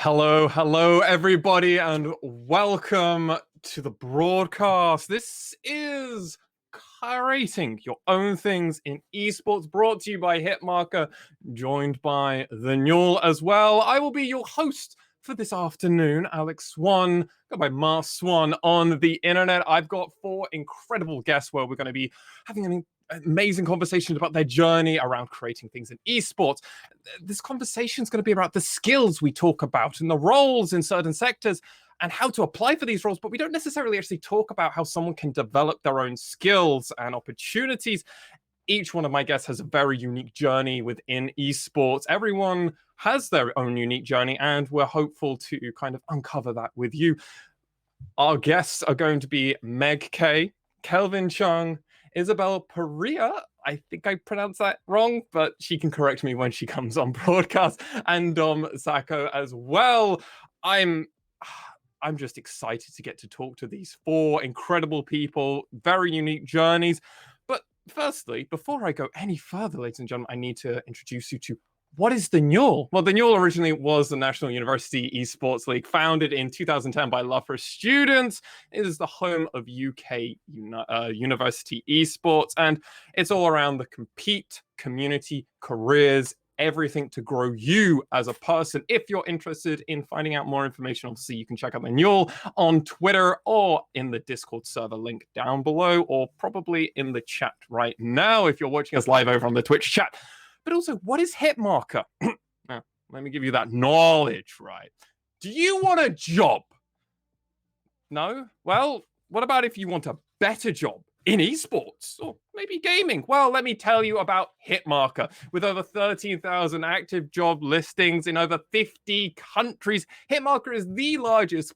Hello, everybody, and welcome to the broadcast. This is Creating Your Own Things in Esports, brought to you by Hitmarker, joined by the NUEL as well. I will be your host for this afternoon, Alex Swan, go by Mars Swan on the internet. I've got four incredible guests where we're going to be having an amazing conversations about their journey around creating things in esports. This conversation is going to be about the skills we talk about and the roles in certain sectors and how to apply for these roles, but we don't necessarily actually talk about how someone can develop their own skills and opportunities. Each one of my guests has a very unique journey within esports. Everyone has their own unique journey, and we're hopeful to kind of uncover that with you. Our guests are going to be Meg K, Kelvin Chung, Isabel Perea, I think I pronounced that wrong, but she can correct me when she comes on broadcast, and Dom Sacco as well. I'm just excited to get to talk to these four incredible people, very unique journeys. But firstly, before I go any further, ladies and gentlemen, I need to introduce you to what is the NUEL? Well, the NUEL originally was the National University Esports League, founded in 2010 by Loughborough students. It is the home of UK university esports, and it's all around the compete, community, careers, everything to grow you as a person. If you're interested in finding out more information, obviously you can check out the NUEL on Twitter or in the Discord server link down below, or probably in the chat right now if you're watching us live over on the Twitch chat. But also, what is Hitmarker? Now, let me give you that knowledge, right? Do you want a job? No? Well, what about if you want a better job in esports or maybe gaming? Well, let me tell you about Hitmarker. With over 13,000 active job listings in over 50 countries, Hitmarker is the largest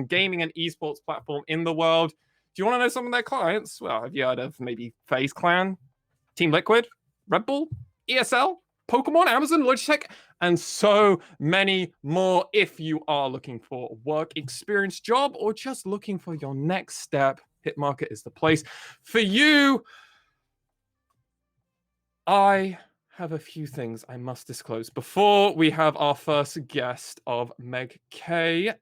gaming and esports platform in the world. Do you want to know some of their clients? Well, have you heard of maybe FaZe Clan, Team Liquid, Red Bull, ESL, Pokemon, Amazon, Logitech, and so many more? If you are looking for a work experience job or just looking for your next step, Hitmarker is the place for you. I have a few things I must disclose before we have our first guest of Meg K.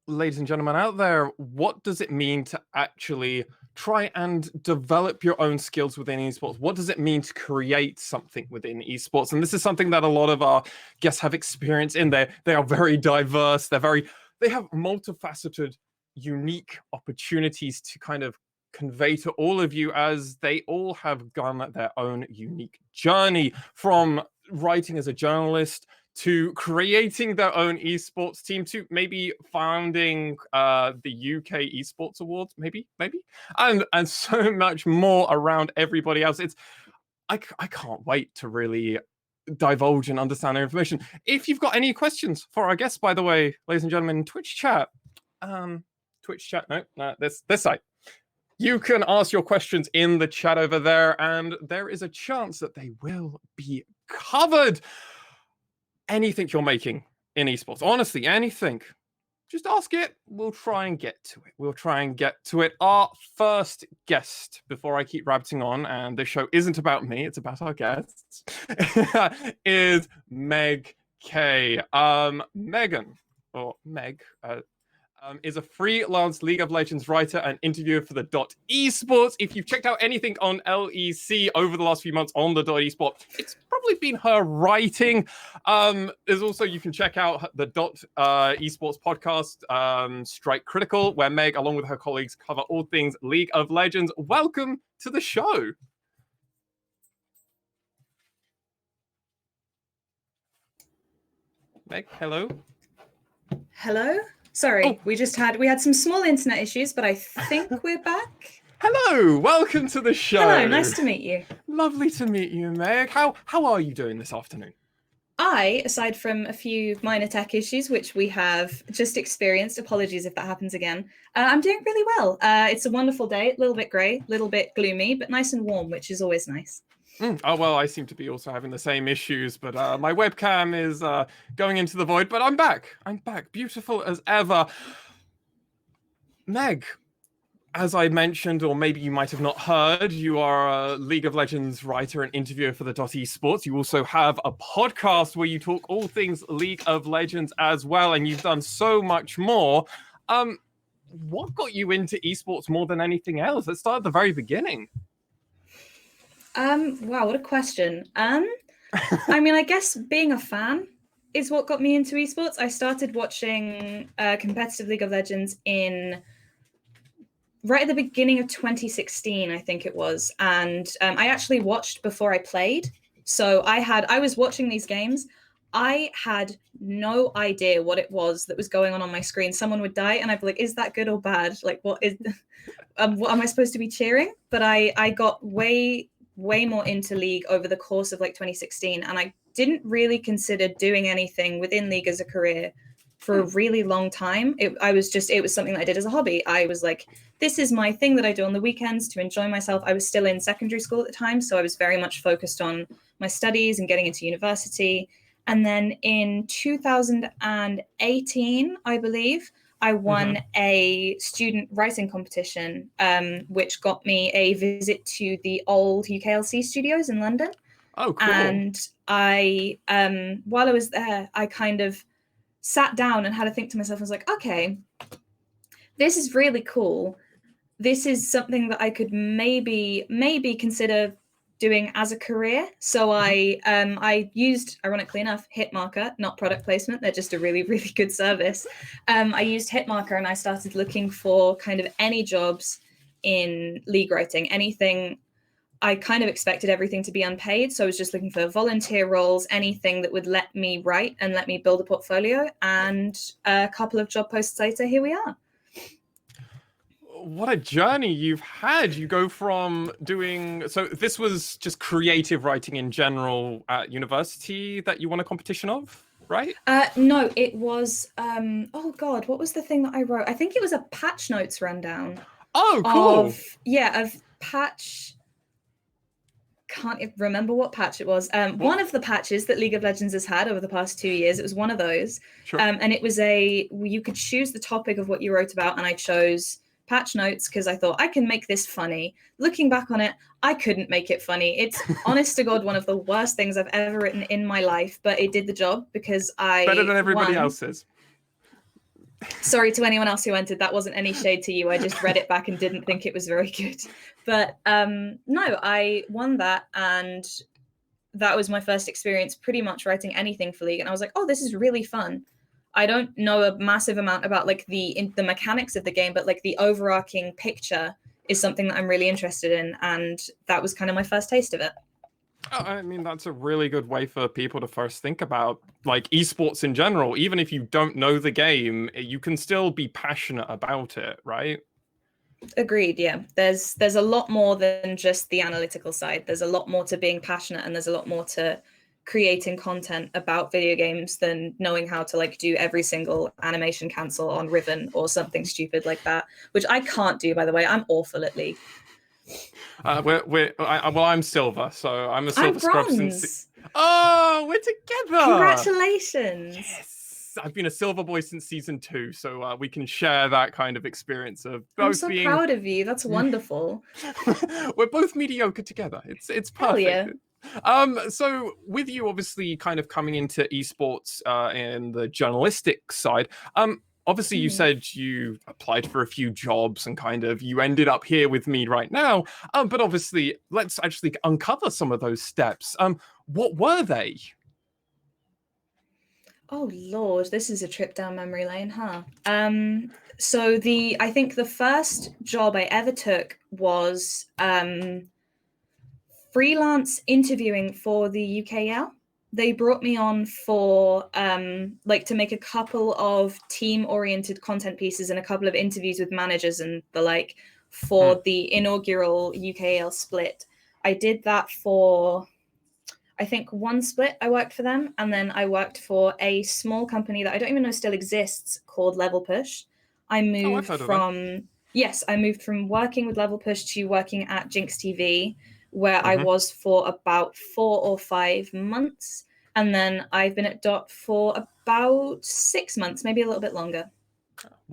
Ladies and gentlemen out there, what does it mean to actually try and develop your own skills within esports? What does it mean to create something within esports? And this is something that a lot of our guests have experience in. They are very diverse. They have multifaceted, unique opportunities to kind of convey to all of you, as they all have gone their own unique journey, from writing as a journalist to creating their own esports team, to maybe founding the UK Esports Awards, maybe, and so much more around everybody else. I can't wait to really divulge and understand their information. If you've got any questions for our guests, by the way, ladies and gentlemen, Twitch chat, this side. You can ask your questions in the chat over there, and there is a chance that they will be covered. Anything you're making in esports, honestly, anything, just ask it. We'll try and get to it. Our first guest, before I keep rabbiting on, and this show isn't about me, it's about our guests, is Meg K. Megan, or Meg, is a freelance League of Legends writer and interviewer for the .esports. If you've checked out anything on LEC over the last few months on the .esports, it's probably been her writing. There's also, you can check out the .esports podcast, Strike Critical, where Meg, along with her colleagues, cover all things League of Legends. Welcome to the show. Meg, hello. Hello? Sorry, we had some small internet issues, but I think we're back. Hello, welcome to the show. Hello, nice to meet you. Lovely to meet you, Meg. How are you doing this afternoon? Aside from a few minor tech issues, which we have just experienced, apologies if that happens again, I'm doing really well. It's a wonderful day, a little bit grey, a little bit gloomy, but nice and warm, which is always nice. Oh, well, I seem to be also having the same issues, but my webcam is going into the void, but I'm back. Beautiful as ever. Meg, as I mentioned, or maybe you might have not heard, you are a League of Legends writer and interviewer for the .esports. You also have a podcast where you talk all things League of Legends as well, and you've done so much more. What got you into esports more than anything else? Let's start at the very beginning. Wow, what a question. I mean, I guess being a fan is what got me into esports. I started watching competitive League of Legends right at the beginning of 2016, I think it was. And I actually watched before I played. So I was watching these games. I had no idea what it was that was going on my screen. Someone would die and I'd be like, is that good or bad? Like, what am I supposed to be cheering? But I got way more into League over the course of like 2016. And I didn't really consider doing anything within League as a career for a really long time. It was something that I did as a hobby. I was like, this is my thing that I do on the weekends to enjoy myself. I was still in secondary school at the time, so I was very much focused on my studies and getting into university. And then in 2018, I believe, I won a student writing competition, which got me a visit to the old UKLC studios in London. Oh, cool. And I, while I was there, I kind of sat down and had to think to myself. I was like, okay, this is really cool. This is something that I could maybe consider doing as a career. So I used, ironically enough, Hitmarker, not product placement. They're just a really, really good service. I used Hitmarker and I started looking for kind of any jobs in league writing, anything. I kind of expected everything to be unpaid. So I was just looking for volunteer roles, anything that would let me write and let me build a portfolio. And a couple of job posts later, here we are. What a journey you've had. You go from doing, so this was just creative writing in general at university that you won a competition of, right? No, it was, oh God, what was the thing that I wrote? I think it was a patch notes rundown. Oh, cool. Of patch, can't remember what patch it was. One of the patches that League of Legends has had over the past 2 years, it was one of those. Sure. And it was you could choose the topic of what you wrote about, and I chose patch notes because I thought I can make this funny. Looking back on it, I couldn't make it funny. It's honest to God one of the worst things I've ever written in my life, but it did the job because I better than everybody else's. Sorry to anyone else who entered. That wasn't any shade to you. I just read it back and didn't think it was very good. But no, I won that, and that was my first experience pretty much writing anything for League. And I was like, oh, this is really fun. I don't know a massive amount about like the mechanics of the game, but like the overarching picture is something that I'm really interested in. And that was kind of my first taste of it. Oh, I mean, that's a really good way for people to first think about like esports in general. Even if you don't know the game, you can still be passionate about it, right? Agreed. Yeah. There's a lot more than just the analytical side. There's a lot more to being passionate, and there's a lot more to creating content about video games than knowing how to like do every single animation cancel on Riven or something stupid like that, which I can't do, by the way. I'm awful at League. I'm silver, so I'm a silver scrub since. Oh, we're together! Congratulations! Yes, I've been a silver boy since season 2, so we can share that kind of experience of both I'm so proud of you. That's wonderful. We're both mediocre together. It's perfect. Hell yeah. So with you obviously kind of coming into esports in the journalistic side, obviously you said you applied for a few jobs and kind of you ended up here with me right now. But obviously let's actually uncover some of those steps. What were they? Oh Lord, this is a trip down memory lane, huh? So I think the first job I ever took was freelance interviewing for the UKL. They brought me on for like to make a couple of team-oriented content pieces and a couple of interviews with managers and the like for the inaugural UKL split. I did that for, I think, one split. I worked for them, and then I worked for a small company that I don't even know still exists called Level Push. I moved I moved from working with Level Push to working at Jinx TV, where I was for about 4 or 5 months. And then I've been at Dot for about 6 months, maybe a little bit longer.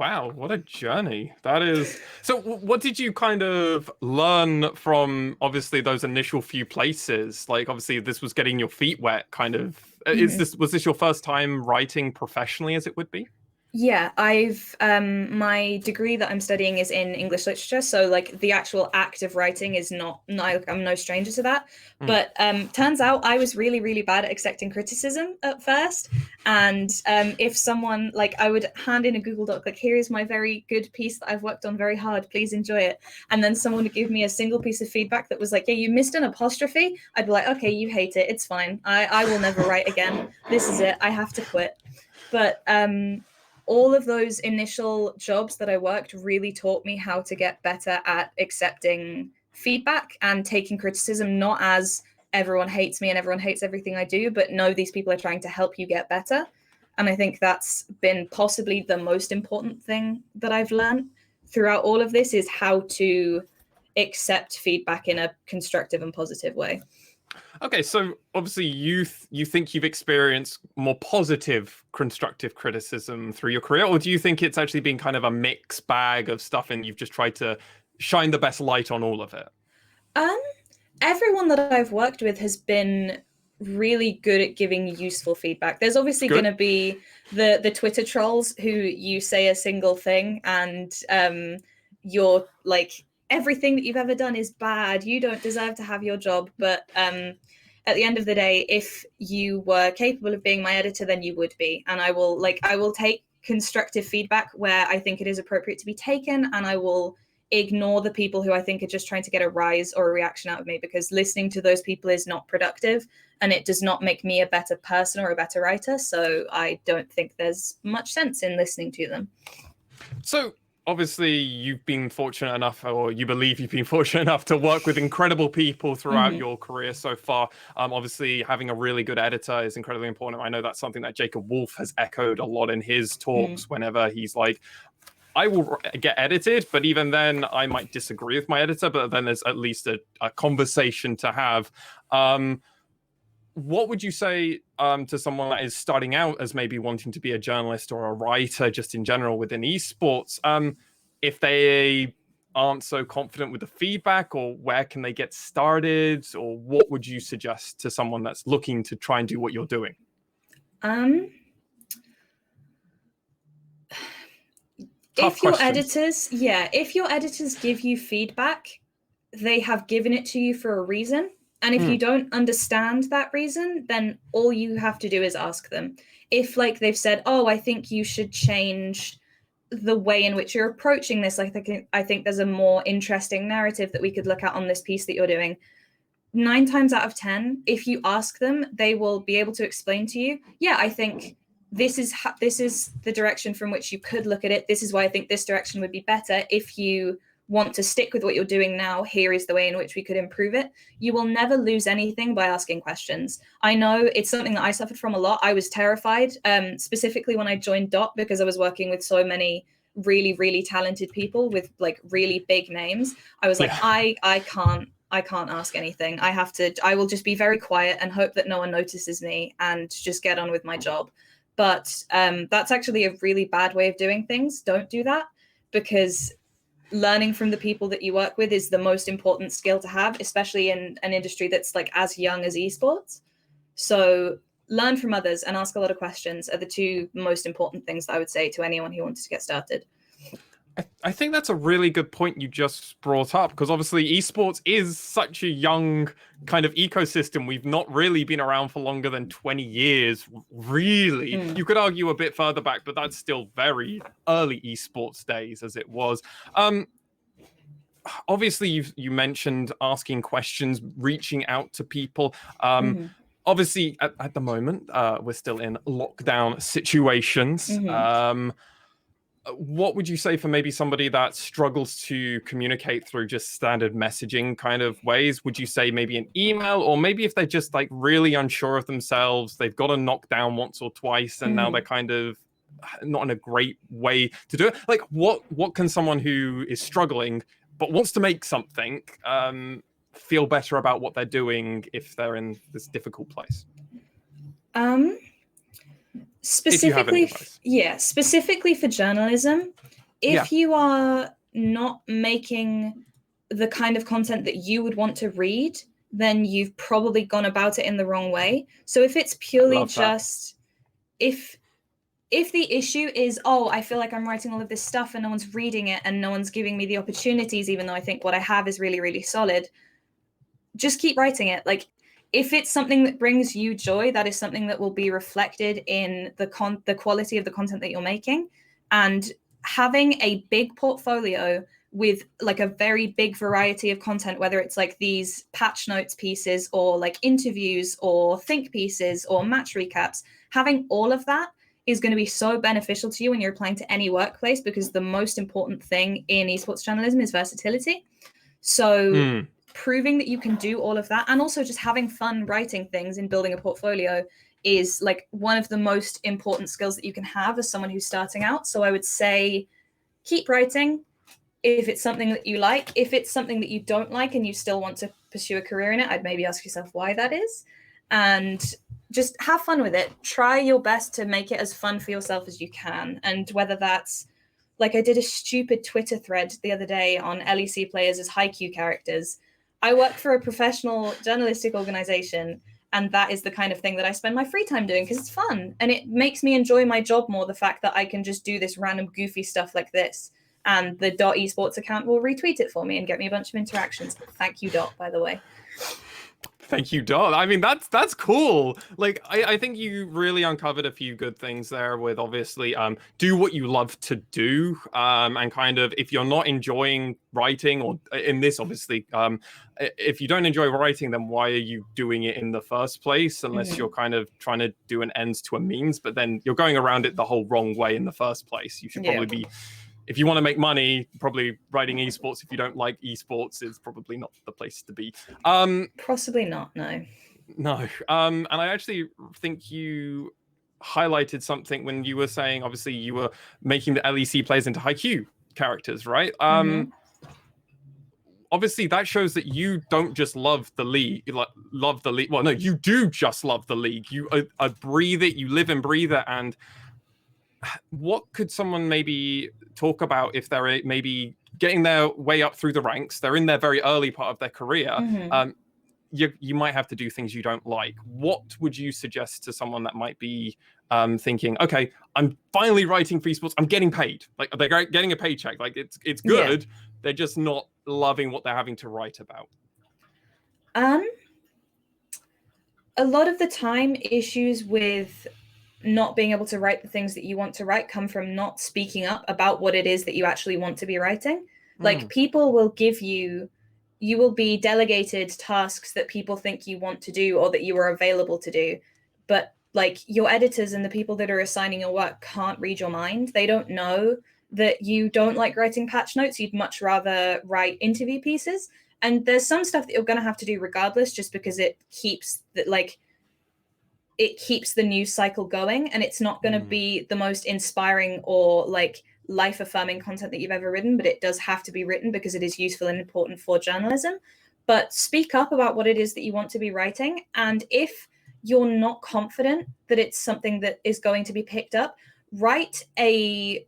Wow, what a journey. That is. So what did you kind of learn from obviously those initial few places? Like obviously this was getting your feet wet kind of. Mhm. Was this your first time writing professionally as it would be? Yeah, I've my degree that I'm studying is in English literature, so like the actual act of writing is not I'm no stranger to that. Mm. But turns out I was really, really bad at accepting criticism at first. And if someone like I would hand in a Google Doc, like here is my very good piece that I've worked on very hard, please enjoy it. And then someone would give me a single piece of feedback that was like, yeah, you missed an apostrophe. I'd be like, okay, you hate it, it's fine. I will never write again. This is it. I have to quit. But all of those initial jobs that I worked really taught me how to get better at accepting feedback and taking criticism, not as everyone hates me and everyone hates everything I do, but no, these people are trying to help you get better. And I think that's been possibly the most important thing that I've learned throughout all of this is how to accept feedback in a constructive and positive way. Okay, so obviously you think you've experienced more positive constructive criticism through your career, or do you think it's actually been kind of a mixed bag of stuff and you've just tried to shine the best light on all of it? Um, Everyone that I've worked with has been really good at giving useful feedback. There's obviously going Good. to be the Twitter trolls who you say a single thing and you're like everything that you've ever done is bad. You don't deserve to have your job. But at the end of the day, if you were capable of being my editor, then you would be. And I will take constructive feedback where I think it is appropriate to be taken, and I will ignore the people who I think are just trying to get a rise or a reaction out of me, because listening to those people is not productive and it does not make me a better person or a better writer. So I don't think there's much sense in listening to them. So obviously you've been fortunate enough, or you believe you've been fortunate enough to work with incredible people throughout your career so far. Obviously having a really good editor is incredibly important. I know that's something that Jacob Wolf has echoed a lot in his talks whenever he's like, I will get edited, but even then I might disagree with my editor, but then there's at least a conversation to have. What would you say to someone that is starting out as maybe wanting to be a journalist or a writer just in general within esports, if they aren't so confident with the feedback, or where can they get started, or what would you suggest to someone that's looking to try and do what you're doing? If your editors give you feedback, they have given it to you for a reason. And if you don't understand that reason, then all you have to do is ask them. If like they've said, oh, I think you should change the way in which you're approaching this, I think there's a more interesting narrative that we could look at on this piece that you're doing. 9 times out of 10, if you ask them, they will be able to explain to you, yeah, I think this is the direction from which you could look at it. This is why I think this direction would be better. If you want to stick with what you're doing now, here is the way in which we could improve it. You will never lose anything by asking questions. I know it's something that I suffered from a lot. I was terrified, specifically when I joined DOT, because I was working with so many really, really talented people with like really big names. I was like, I can't ask anything. I will just be very quiet and hope that no one notices me and just get on with my job. But that's actually a really bad way of doing things. Don't do that, because learning from the people that you work with is the most important skill to have, especially in an industry that's like as young as esports. So learn from others and ask a lot of questions are the 2 most important things that I would say to anyone who wants to get started. I think that's a really good point you just brought up, because obviously esports is such a young kind of ecosystem. We've not really been around for longer than 20 years, really. You could argue a bit further back, but that's still very early esports days as it was. Obviously, you mentioned asking questions, reaching out to people. Obviously, at the moment, we're still in lockdown situations. What would you say for maybe somebody that struggles to communicate through just standard messaging kind of ways? Would you say maybe an email, or maybe if they're just like really unsure of themselves, they've got a knockdown once or twice and now they're kind of not in a great way to do it? Like what can someone who is struggling but wants to make something feel better about what they're doing if they're in this difficult place? Specifically for journalism, if you are not making the kind of content that you would want to read, then you've probably gone about it in the wrong way. So if it's purely just, if the issue is, oh, I feel like I'm writing all of this stuff and no one's reading it and no one's giving me the opportunities, even though I think what I have is really, really solid, just keep writing it. Like, if it's something that brings you joy, that is something that will be reflected in the quality of the content that you're making. And having a big portfolio with like a very big variety of content, whether it's like these patch notes pieces or like interviews or think pieces or match recaps, having all of that is going to be so beneficial to you when you're applying to any workplace, because the most important thing in esports journalism is versatility. So proving that you can do all of that, and also just having fun writing things and building a portfolio, is like one of the most important skills that you can have as someone who's starting out. So I would say keep writing if it's something that you like. If it's something that you don't like and you still want to pursue a career in it, I'd maybe ask yourself why that is, and just have fun with it. Try your best to make it as fun for yourself as you can. And whether that's, like, I did a stupid Twitter thread the other day on LEC players as haiku characters. I work for a professional journalistic organization, and that is the kind of thing that I spend my free time doing because it's fun and it makes me enjoy my job more. The fact that I can just do this random goofy stuff like this, and the .esports account will retweet it for me and get me a bunch of interactions. Thank you, Dot, by the way. Thank you, Dot. I mean, that's cool. Like, I think you really uncovered a few good things there with, obviously, do what you love to do. And kind of, if you're not enjoying writing, or in this, obviously, if you don't enjoy writing, then why are you doing it in the first place? Unless you're kind of trying to do an ends to a means, but then you're going around it the whole wrong way in the first place. You should probably be, if you want to make money, probably writing esports. If you don't like esports, is probably not the place to be. Possibly not, no. No. And I actually think you highlighted something when you were saying, obviously, you were making the LEC players into haiku characters, right? Obviously, that shows that you don't just love the league. Love the league. Well, no, you do just love the league. You breathe it. You live and breathe it. And what could someone maybe talk about if they're maybe getting their way up through the ranks? They're in their very early part of their career. You might have to do things you don't like. What would you suggest to someone that might be thinking, okay, I'm finally writing for esports, I'm getting paid, like they're getting a paycheck, like it's good, they're just not loving what they're having to write about? A lot of the time, issues with not being able to write the things that you want to write come from not speaking up about what it is that you actually want to be writing. Like, people will give you will be delegated tasks that people think you want to do or that you are available to do, but like, your editors and the people that are assigning your work can't read your mind. They don't know that you don't like writing patch notes. You'd much rather write interview pieces, and there's some stuff that you're going to have to do regardless, just because it keeps the news cycle going, and it's not going to be the most inspiring or like life-affirming content that you've ever written, but it does have to be written because it is useful and important for journalism. But speak up about what it is that you want to be writing, and if you're not confident that it's something that is going to be picked up, write an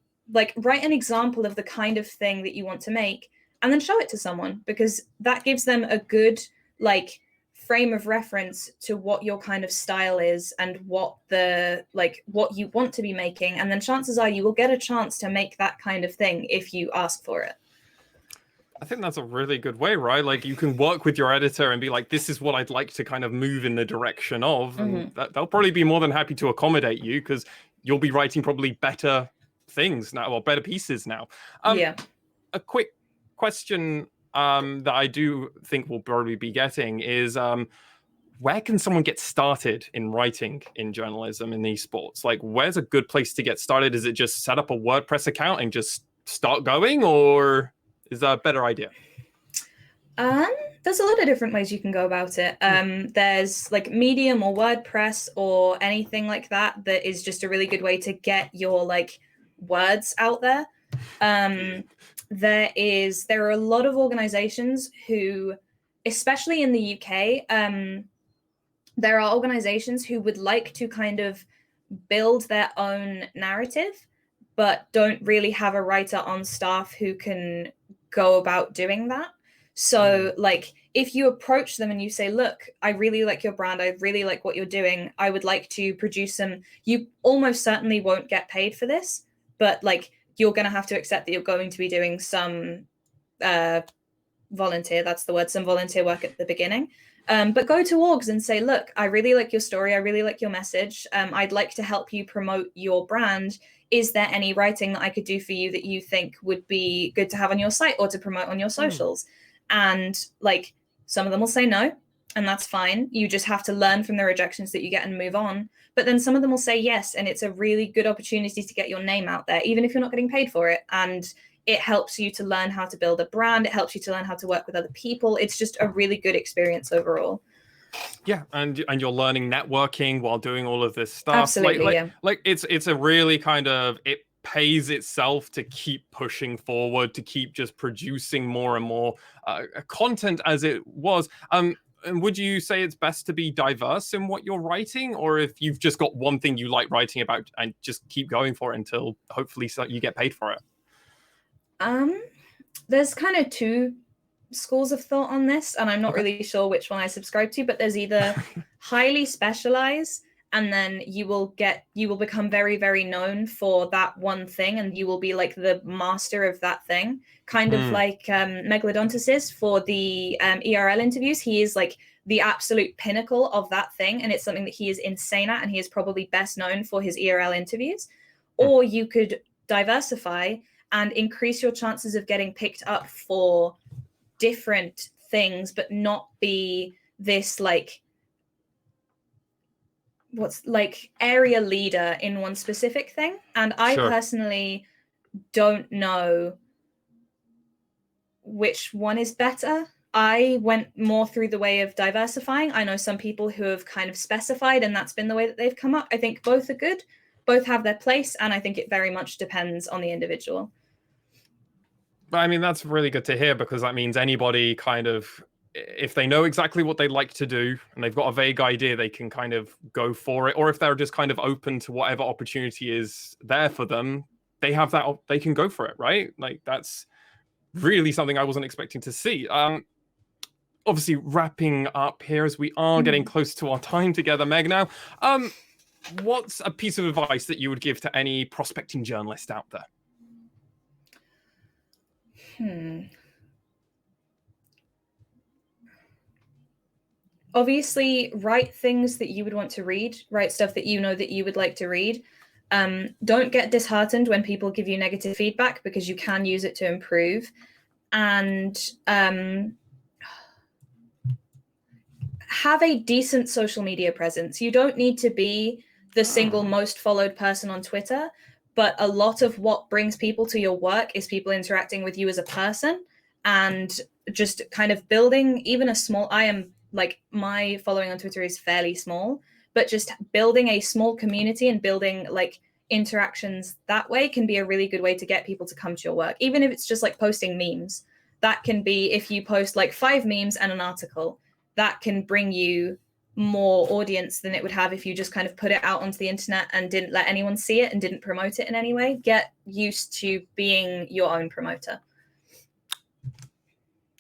example of the kind of thing that you want to make and then show it to someone, because that gives them a good like frame of reference to what your kind of style is and what you want to be making, and then chances are you will get a chance to make that kind of thing if you ask for it. I think that's a really good way, right? Like, you can work with your editor and be like, this is what I'd like to kind of move in the direction of, and they'll probably be more than happy to accommodate you, because you'll be writing probably better things now, or better pieces now. A quick question that I do think we'll probably be getting is, where can someone get started in writing in journalism in esports? Like, where's a good place to get started? Is it just set up a WordPress account and just start going, or is that a better idea? There's a lot of different ways you can go about it. There's like Medium or WordPress or anything like that is just a really good way to get your like words out there. There are a lot of organizations who, especially in the UK, there are organizations who would like to kind of build their own narrative, but don't really have a writer on staff who can go about doing that. So like if you approach them and you say, look, I really like your brand, I really like what you're doing, I would like to produce some, you almost certainly won't get paid for this, but like you're going to have to accept that you're going to be doing some volunteer, that's the word, some volunteer work at the beginning. But go to orgs and say, look, I really like your story, I really like your message, I'd like to help you promote your brand. Is there any writing that I could do for you that you think would be good to have on your site or to promote on your socials? And like some of them will say no, and that's fine. You just have to learn from the rejections that you get and move on. But then some of them will say yes, and it's a really good opportunity to get your name out there, even if you're not getting paid for it. And it helps you to learn how to build a brand. It helps you to learn how to work with other people. It's just a really good experience overall. Yeah, and you're learning networking while doing all of this stuff. Absolutely, like it's a really kind of, it pays itself to keep pushing forward, to keep just producing more and more content as it was. And would you say it's best to be diverse in what you're writing, or if you've just got one thing you like writing about and just keep going for it until hopefully you get paid for it? There's kind of two schools of thought on this, and I'm not really sure which one I subscribe to, but there's either highly specialized, and then you will become very, very known for that one thing, and you will be like the master of that thing, kind of like Megalodontus is for the ERL interviews. He is like the absolute pinnacle of that thing, and it's something that he is insane at, and he is probably best known for his ERL interviews. Or you could diversify and increase your chances of getting picked up for different things, but not be this like what's like area leader in one specific thing. And I personally don't know which one is better. I went more through the way of diversifying. I know some people who have kind of specified, and that's been the way that they've come up. I think both are good, both have their place, and I think it very much depends on the individual. But I mean, that's really good to hear, because that means anybody kind of, if they know exactly what they'd like to do and they've got a vague idea, they can kind of go for it. Or if they're just kind of open to whatever opportunity is there for them, they have that, they can go for it, right? Like that's really something I wasn't expecting to see. Obviously wrapping up here as we are getting close to our time together, Meg. Now, what's a piece of advice that you would give to any prospecting journalist out there? Obviously, write things that you would want to read, write stuff that you know that you would like to read. Don't get disheartened when people give you negative feedback, because you can use it to improve. And have a decent social media presence. You don't need to be the single most followed person on Twitter, but a lot of what brings people to your work is people interacting with you as a person, and just kind of building even a small, I am like, my following on Twitter is fairly small, but just building a small community and building like interactions that way can be a really good way to get people to come to your work. Even if it's just like posting memes, that can be, if you post like 5 memes and an article, that can bring you more audience than it would have if you just kind of put it out onto the internet and didn't let anyone see it and didn't promote it in any way. Get used to being your own promoter.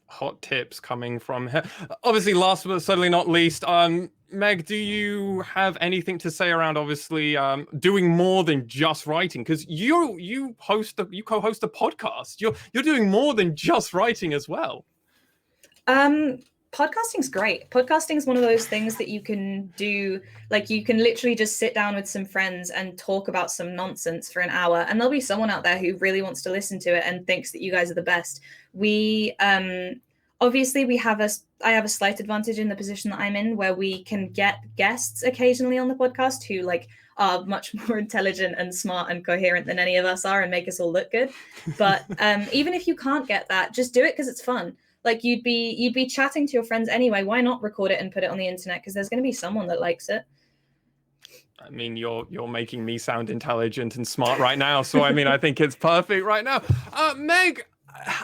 Hot tips coming from her. Obviously, last but certainly not least, Meg, do you have anything to say around obviously doing more than just writing? Because you co-host a podcast. You're doing more than just writing as well. Podcasting's great. Podcasting is one of those things that you can do, like you can literally just sit down with some friends and talk about some nonsense for an hour, and there'll be someone out there who really wants to listen to it and thinks that you guys are the best. We obviously I have a slight advantage in the position that I'm in, where we can get guests occasionally on the podcast who like are much more intelligent and smart and coherent than any of us are and make us all look good. But even if you can't get that, just do it because it's fun. Like you'd be chatting to your friends anyway. Why not record it and put it on the internet? Because there's going to be someone that likes it. I mean, you're making me sound intelligent and smart right now. So I mean, I think it's perfect right now. Meg,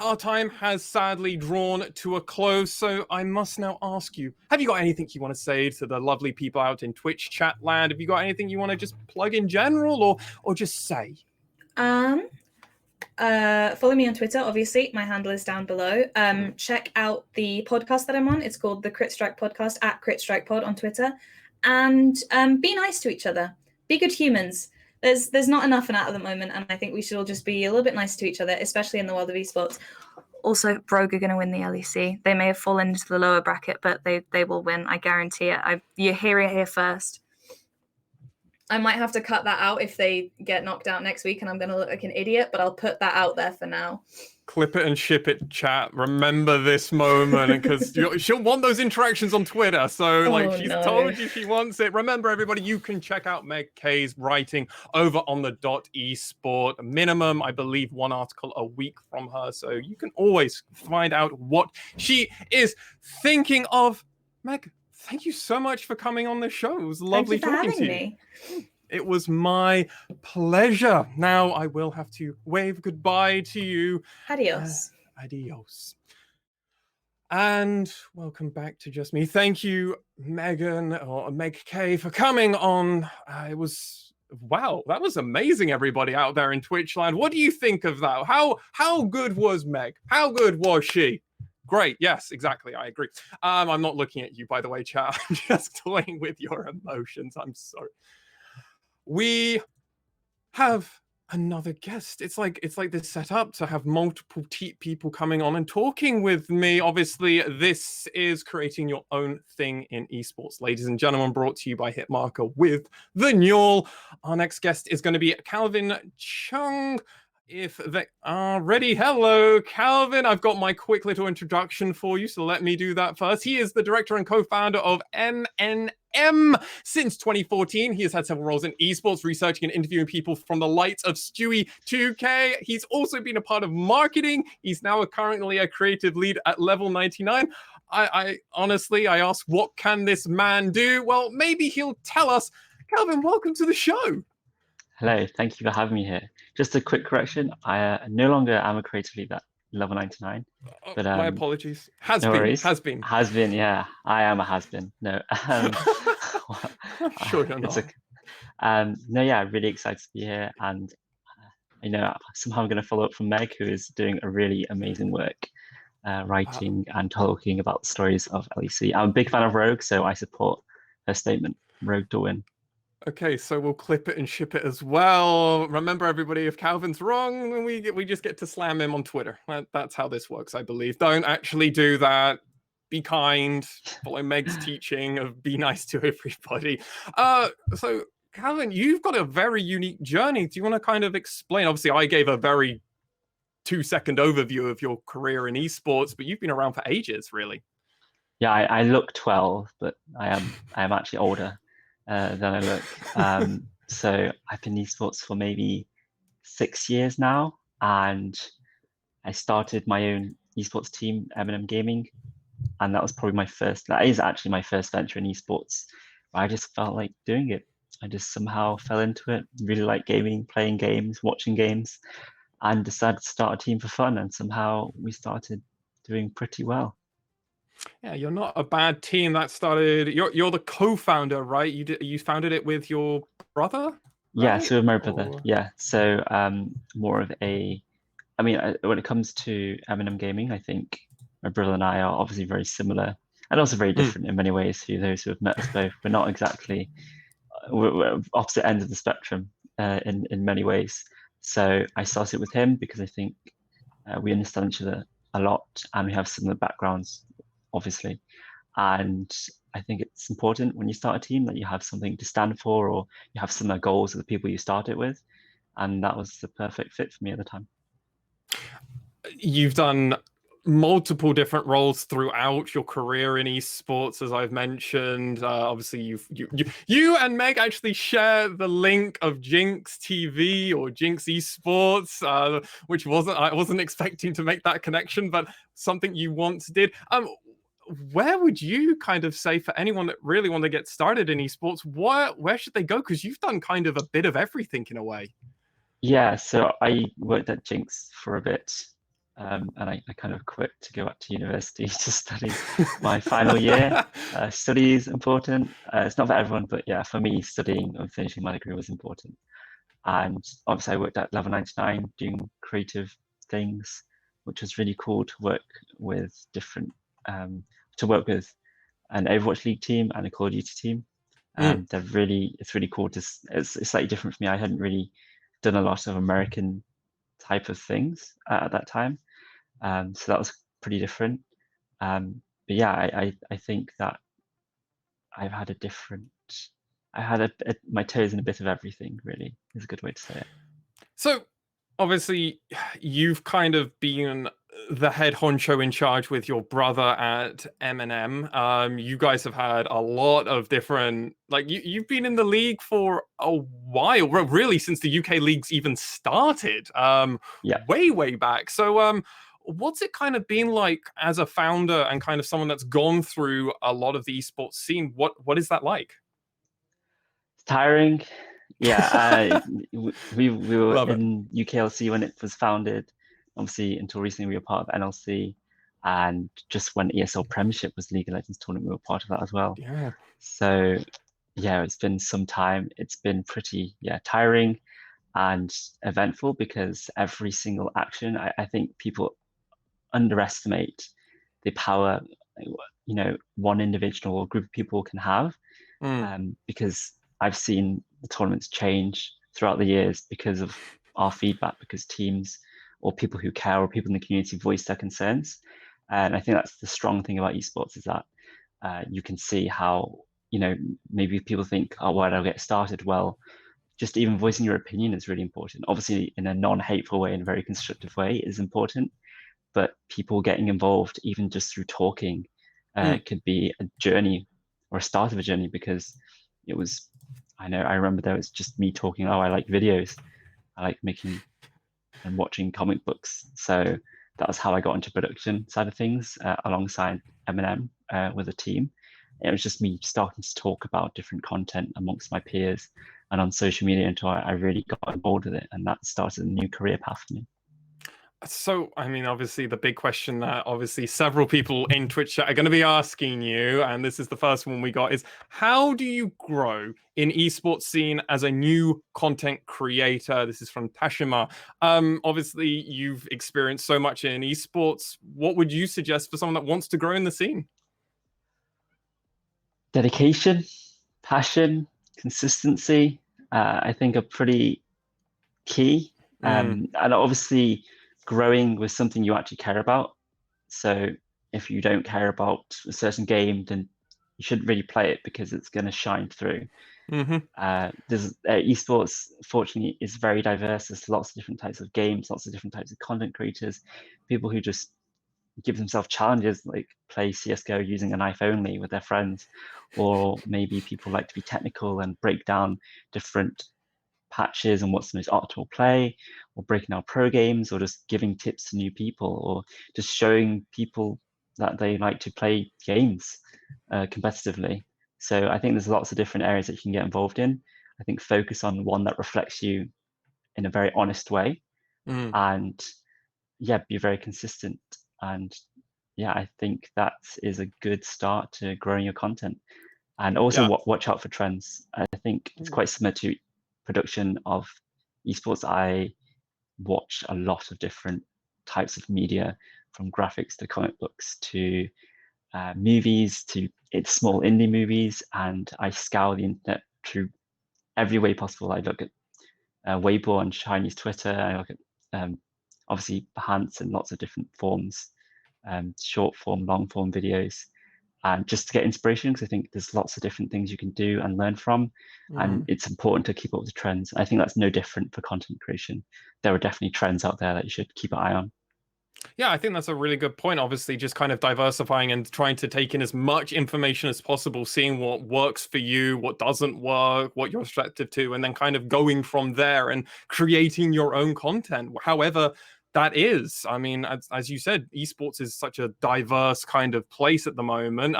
our time has sadly drawn to a close. So I must now ask you, have you got anything you want to say to the lovely people out in Twitch chat land? Have you got anything you want to just plug in general or just say? Follow me on Twitter, obviously. My handle is down below. Check out the podcast that I'm on. It's called the Crit Strike Podcast, at Crit Strike Pod on Twitter. And be nice to each other. Be good humans. There's not enough of that at the moment, and I think we should all just be a little bit nice to each other, especially in the world of esports. Also, Rogue are going to win the LEC. They may have fallen into the lower bracket, but they will win. I guarantee it. You hear it here first. I might have to cut that out if they get knocked out next week and I'm going to look like an idiot, but I'll put that out there for now. Clip it and ship it, chat. Remember this moment, because she'll want those interactions on Twitter. So, she's told you she wants it. Remember, everybody, you can check out Meg K's writing over on the .esport. Minimum, I believe, one article a week from her. So you can always find out what she is thinking of. Meg, thank you so much for coming on the show. It was lovely talking to you. Me. It was my pleasure. Now I will have to wave goodbye to you. Adios. Adios. And welcome back to Just Me. Thank you, Megan, or Meg K, for coming on. Wow, that was amazing, everybody out there in Twitch land. What do you think of that? How good was Meg? How good was she? Great. Yes, exactly. I agree. I'm not looking at you, by the way, chat. I'm just toying with your emotions. I'm sorry. We have another guest. It's like this set up to have multiple people coming on and talking with me. Obviously, this is creating your own thing in esports, ladies and gentlemen, brought to you by Hitmarker with the NUEL. Our next guest is going to be Calvin Chung. If they are ready. Hello, Calvin. I've got my quick little introduction for you, so let me do that first. He is the director and co-founder of NNM. Since 2014, he has had several roles in esports, researching and interviewing people from the likes of Stewie 2K. He's also been a part of marketing. He's now currently a creative lead at Level 99. I honestly ask, what can this man do? Well, maybe he'll tell us. Calvin, welcome to the show. Hello, thank you for having me here. Just a quick correction, I no longer am a creative lead at Level 99. But my apologies. Has no been. Worries. Has been. Has been, yeah. I am a has-been. No. I'm sure you're not. No, yeah, really excited to be here. And, somehow I'm going to follow up from Meg, who is doing a really amazing work writing and talking about the stories of LEC. I'm a big fan of Rogue, so I support her statement, Rogue to win. Okay, so we'll clip it and ship it as well. Remember, everybody, if Calvin's wrong, we just get to slam him on Twitter. That's how this works, I believe. Don't actually do that. Be kind. Follow Meg's teaching of be nice to everybody. So, Calvin, you've got a very unique journey. Do you want to kind of explain? Obviously, I gave a very 2-second overview of your career in esports, but you've been around for ages, really. Yeah, I look 12, but I am actually older than I look. So I've been in esports for maybe 6 years now, and I started my own esports team, M&M Gaming, and that is actually my first venture in esports. I just felt like doing it. I just somehow fell into it, really like gaming, playing games, watching games, and decided to start a team for fun, and somehow we started doing pretty well. Yeah, you're not a bad team. That started. You're the co-founder, right? You founded it with your brother. Right? Yeah, so with my brother. Yeah, so more of a. I mean, when it comes to M&M Gaming, I think my brother and I are obviously very similar, and also very different in many ways. For those who have met us both, we're not exactly we're opposite ends of the spectrum in many ways. So I started with him because I think we understand each other a lot, and we have similar backgrounds, obviously. And I think it's important when you start a team that you have something to stand for, or you have similar goals with the people you start it with. And that was the perfect fit for me at the time. You've done multiple different roles throughout your career in esports, as I've mentioned. Obviously, you and Meg actually share the link of Jinx TV or Jinx Esports, which I wasn't expecting to make that connection, but something you once did. Where would you kind of say, for anyone that really want to get started in esports, where should they go? Because you've done kind of a bit of everything in a way. Yeah, so I worked at Jinx for a bit, and I kind of quit to go back to university to study my final year. Study is important. It's not for everyone, but yeah, for me, studying and finishing my degree was important. And obviously I worked at Level 99 doing creative things, which was really cool to work with different, to work with an Overwatch League team and a Call of Duty team. It's really cool it's slightly different for me. I hadn't really done a lot of American type of things at that time. So that was pretty different. But yeah, I think that I've had my toes in a bit of everything, really, is a good way to say it. So obviously you've kind of been the head honcho in charge with your brother at M&M. You guys have had a lot of different, like you've been in the league for a while, really since the UK leagues even started, Yeah. way back. So what's it kind of been like as a founder and kind of someone that's gone through a lot of the esports scene? What is that like? It's tiring. Yeah, we were Love it. in UKLC when it was founded. Obviously, until recently, we were part of NLC, and just when ESL Premiership was League of Legends tournament, we were part of that as well. Yeah. So, yeah, it's been some time. It's been pretty, tiring and eventful because every single action, I think people underestimate the power, one individual or group of people can have. Because I've seen the tournaments change throughout the years because of our feedback, because teams or people who care or people in the community voice their concerns. And I think that's the strong thing about esports is that you can see how, maybe people think, oh, why did I get started? Well, just even voicing your opinion is really important. Obviously, in a non-hateful way, in a very constructive way, is important. But people getting involved, even just through talking, could be a journey or a start of a journey, because I remember there was just me talking, oh, I like videos. I like making and watching comic books. So that was how I got into production side of things alongside M&M with a team. It was just me starting to talk about different content amongst my peers and on social media until I really got involved with it. And that started a new career path for me. So, I mean, obviously, the big question that obviously several people in Twitch chat are going to be asking you, and this is the first one we got, is how do you grow in esports scene as a new content creator? This is from Tashima. Obviously, you've experienced so much in esports. What would you suggest for someone that wants to grow in the scene? Dedication, passion, consistency, I think are pretty key. And obviously, growing with something you actually care about. So if you don't care about a certain game, then you shouldn't really play it because it's going to shine through. Esports, fortunately, is very diverse. There's lots of different types of games, lots of different types of content creators, people who just give themselves challenges, like play CSGO using a knife only with their friends, or maybe people like to be technical and break down different patches and what's the most optimal play, or breaking down pro games, or just giving tips to new people, or just showing people that they like to play games competitively. So I think there's lots of different areas that you can get involved in. I think focus on one that reflects you in a very honest way, and be very consistent. And I think that is a good start to growing your content. And also watch out for trends. I think it's quite similar to production of esports. I watch a lot of different types of media, from graphics to comic books to movies to small indie movies, and I scour the internet through every way possible. I look at Weibo and Chinese Twitter. I look at obviously Behance and lots of different forms, short form, long form videos, and just to get inspiration, because I think there's lots of different things you can do and learn from, and it's important to keep up with the trends. I think that's no different for content creation. There are definitely trends out there that you should keep an eye on. Yeah, I think that's a really good point. Obviously, just kind of diversifying and trying to take in as much information as possible, seeing what works for you, what doesn't work, what you're receptive to, and then kind of going from there and creating your own content, however that is. I mean, as you said, esports is such a diverse kind of place at the moment.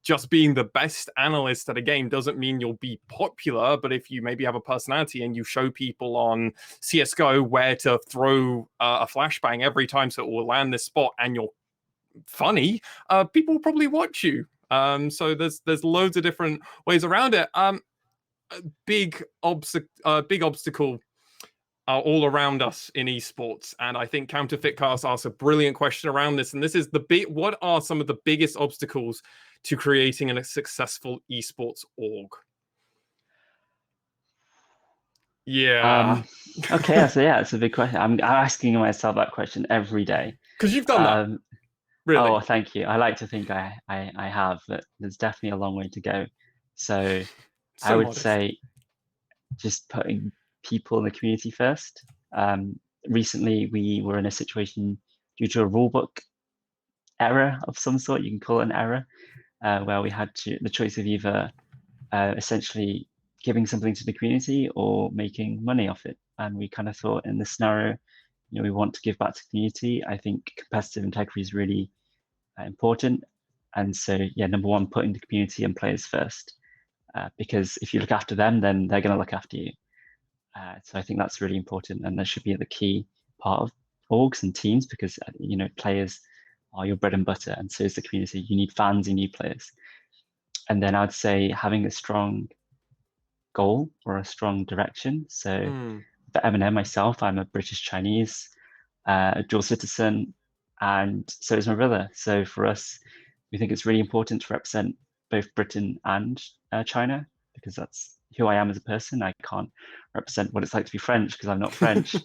Just being the best analyst at a game doesn't mean you'll be popular, but if you maybe have a personality and you show people on CSGO where to throw a flashbang every time so it will land this spot and you're funny, people will probably watch you. So there's loads of different ways around it. Big obstacle are all around us in esports, and I think Counterfeitcast asks a brilliant question around this. And this is what are some of the biggest obstacles to creating a successful esports org? Yeah. Okay, so yeah, it's a big question. I'm asking myself that question every day. Because you've done that. Really. Oh, thank you. I like to think I have, but there's definitely a long way to go. So I would say just putting people in the community first. Recently, we were in a situation due to a rulebook error of some sort, you can call it an error, where we had the choice of either essentially giving something to the community or making money off it. And we kind of thought in this scenario, we want to give back to the community. I think competitive integrity is really important. And so, yeah, number one, putting the community and players first, because if you look after them, then they're going to look after you. So I think that's really important, and that should be the key part of orgs and teams, because players are your bread and butter, and so is the community. You need fans, you need players. And then I'd say having a strong goal or a strong direction. So for M&M, myself, I'm a British Chinese, dual citizen, and so is my brother. So for us, we think it's really important to represent both Britain and China, because that's who I am as a person. I can't represent what it's like to be French because I'm not French.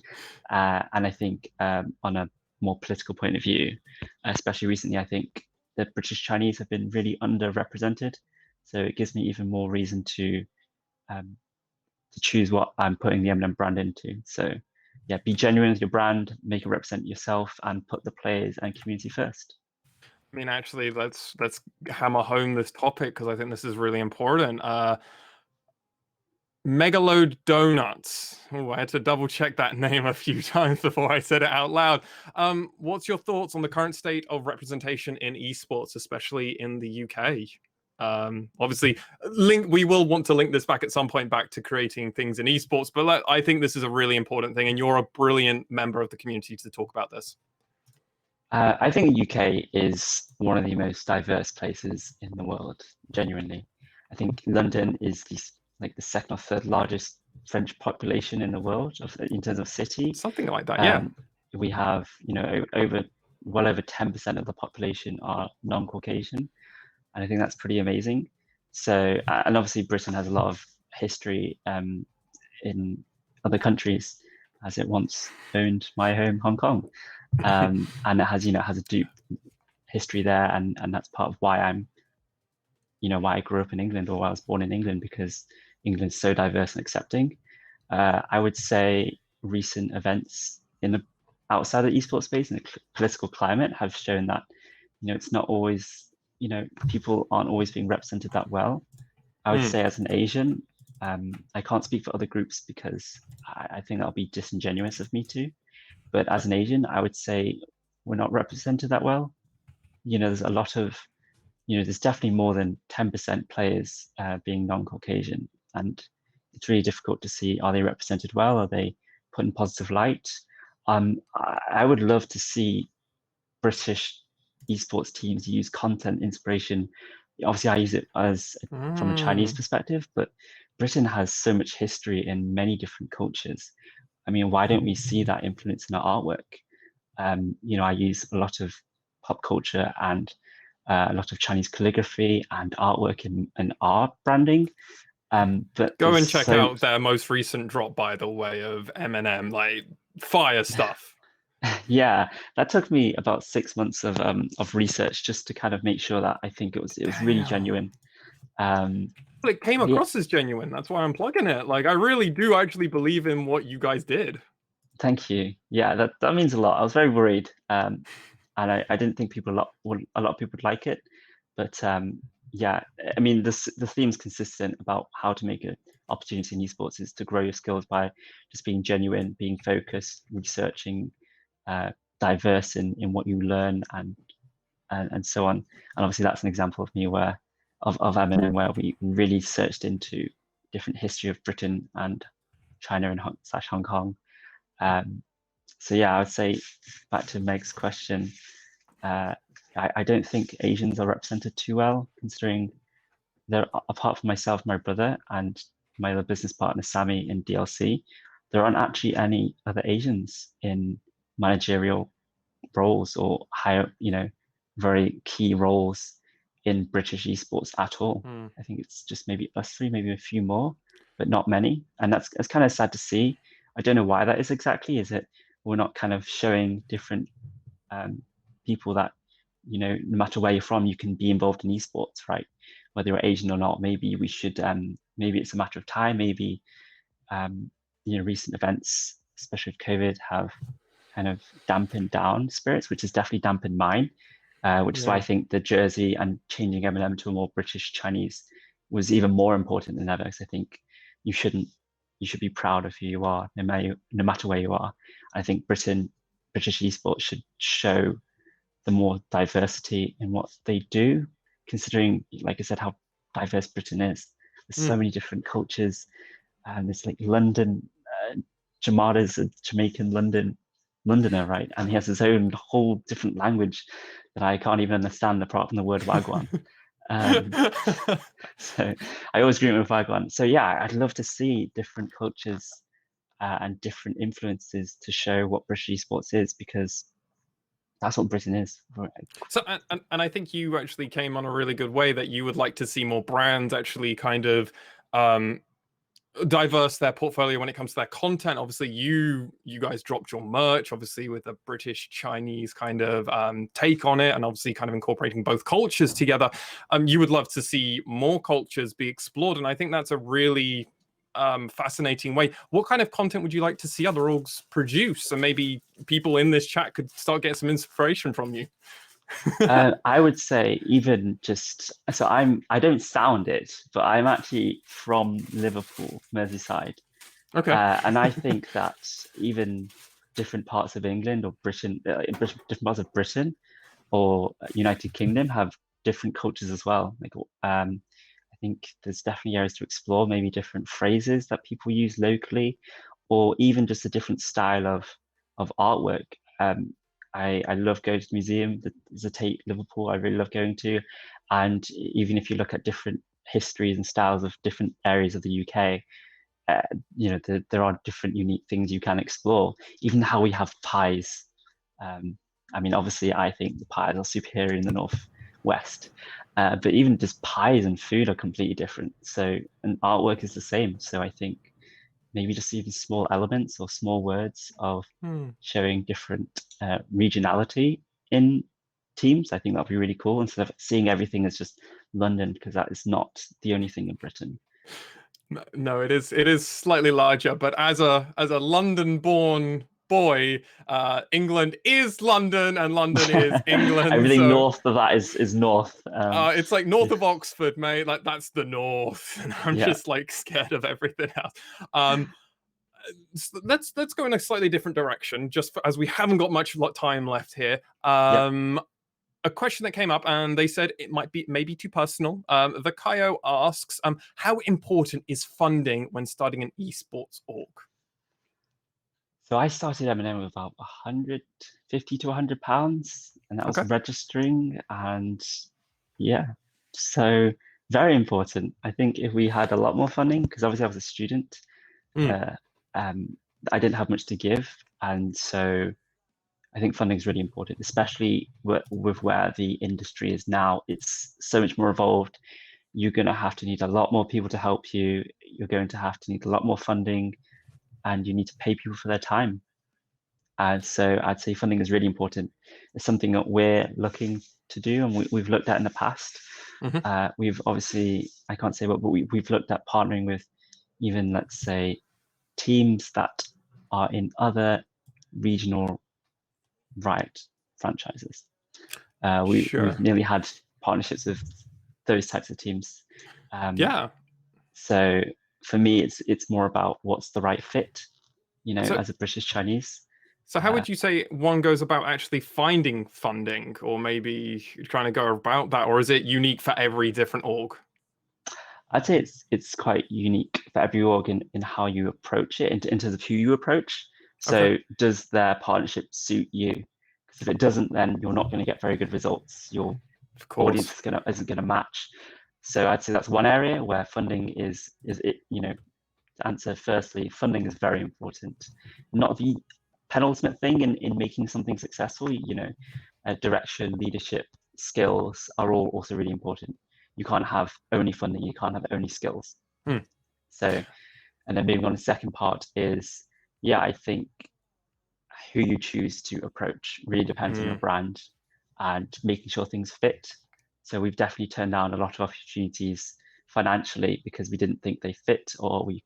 And I think on a more political point of view, especially recently, I think the British Chinese have been really underrepresented. So it gives me even more reason to choose what I'm putting the M&M brand into. So yeah, be genuine with your brand, make it represent yourself, and put the players and community first. I mean, actually, let's hammer home this topic, because I think this is really important. Megaload Donuts. Oh, I had to double check that name a few times before I said it out loud. What's your thoughts on the current state of representation in esports, especially in the UK? Obviously, we will want to link this back at some point back to creating things in esports, but I think this is a really important thing, and you're a brilliant member of the community to talk about this. I think the UK is one of the most diverse places in the world, genuinely. I think London is the second or third largest French population in the world in terms of city. Something like that, yeah. We have, well over 10% of the population are non-Caucasian, and I think that's pretty amazing. So, and obviously Britain has a lot of history in other countries, as it once owned my home, Hong Kong. And it has, has a deep history there, and that's part of why why I grew up in England, or why I was born in England, because England's so diverse and accepting. I would say recent events outside of the esports space and the political climate have shown that, it's not always, people aren't always being represented that well. I would say as an Asian, I can't speak for other groups because I think that'll be disingenuous of me to. But as an Asian, I would say we're not represented that well. There's a lot of, there's definitely more than 10% players being non-Caucasian, and it's really difficult to see, are they represented well? Are they put in positive light? I would love to see British esports teams use content inspiration. Obviously, I use it from a Chinese perspective, but Britain has so much history in many different cultures. I mean, why don't we see that influence in our artwork? I use a lot of pop culture and a lot of Chinese calligraphy and artwork in art branding. But go and check out their most recent drop, by the way, of M&M, like fire stuff. Yeah, that took me about 6 months of research just to kind of make sure that I think it was really genuine. Well, it came across as genuine. That's why I'm plugging it. Like, I really do actually believe in what you guys did. Thank you. Yeah, that means a lot. I was very worried, and I didn't think a lot of people would like it. But yeah, I mean, the theme's consistent about how to make an opportunity in esports is to grow your skills by just being genuine, being focused, researching, diverse in what you learn, and so on. And obviously, that's an example of me of M&M, where we really searched into different history of Britain and China and Hong Kong. So yeah, I would say back to Meg's question, I don't think Asians are represented too well, considering apart from myself, my brother, and my other business partner, Sammy, in DLC, there aren't actually any other Asians in managerial roles or higher, very key roles in British esports at all. I think it's just maybe us three, maybe a few more, but not many. And that's kind of sad to see. I don't know why that is exactly. Is it we're not kind of showing different people that, no matter where you're from, you can be involved in esports, right? Whether you're Asian or not, maybe we should, maybe it's a matter of time, maybe, recent events, especially with COVID, have kind of dampened down spirits, which has definitely dampened mine, which is why I think the jersey and changing M&M to a more British Chinese was even more important than ever. Because I think you should be proud of who you are, no matter where you are. I think British esports should show the more diversity in what they do, considering, like I said, how diverse Britain is. There's so many different cultures. There's like London, Jamada is a Jamaican Londoner, right? And he has his own whole different language that I can't even understand apart from the word wagwan. So I always agree with wagwan. So yeah, I'd love to see different cultures and different influences to show what British esports is, because that's what Britain is. So, and I think you actually came on a really good way that you would like to see more brands actually kind of diverse their portfolio when it comes to their content. Obviously, you guys dropped your merch, obviously with a British Chinese kind of take on it, and obviously kind of incorporating both cultures together. You would love to see more cultures be explored, and I think that's a really fascinating way. What kind of content would you like to see other orgs produce? And maybe people in this chat could start getting some inspiration from you. I would say even just, so I don't sound it, but I'm actually from Liverpool, Merseyside. Okay. And I think that even different parts of England or Britain, different parts of Britain or United Kingdom have different cultures as well. Like, I think there's definitely areas to explore, maybe different phrases that people use locally, or even just a different style of artwork. I love going to the museum. There's a Tate Liverpool I really love going to. And even if you look at different histories and styles of different areas of the UK, there are different unique things you can explore. Even how we have pies. I mean, obviously, I think the pies are superior in the Northwest, but even just pies and food are completely different. So, and artwork is the same. So I think maybe just even small elements or small words of showing different regionality in teams. I think that'd be really cool, instead of seeing everything as just London, because that is not the only thing in Britain. No, it is slightly larger, but as a London-born boy, England is London and London is England. Everything so, north of that is north. It's like north of Oxford, mate. Like that's the north, and I'm just like scared of everything else. So let's go in a slightly different direction, just as we haven't got much time left here. A question that came up, and they said it might be maybe too personal. The Kaio asks, how important is funding when starting an esports org? So I started M&M with about 150 to 100 pounds, and that was registering, and yeah, so very important. I think if we had a lot more funding, because obviously I was a student, I didn't have much to give, and so I think funding is really important, especially with where the industry is now. It's so much more evolved. You're going to have to need a lot more people to help you. You're going to have to need a lot more funding, and you need to pay people for their time. And so I'd say funding is really important. It's something that we're looking to do, and we've looked at in the past. We've obviously, I can't say what, but we've looked at partnering with even, let's say, teams that are in other regional franchises. We've nearly had partnerships with those types of teams. So for me, it's more about what's the right fit, as a British Chinese. So how would you say one goes about actually finding funding, or maybe trying to go about that, or is it unique for every different org? I'd say it's quite unique for every org in how you approach it, in terms of who you approach. So does their partnership suit you? Because if it doesn't, then you're not going to get very good results. Your audience isn't going to match. So I'd say that's one area where funding is to answer. Firstly, funding is very important. Not the penultimate thing in making something successful. Direction, leadership, skills are all also really important. You can't have only funding. You can't have only skills. So, and then moving on to the second part is, I think who you choose to approach really depends on your brand and making sure things fit. So we've definitely turned down a lot of opportunities financially because we didn't think they fit, or we've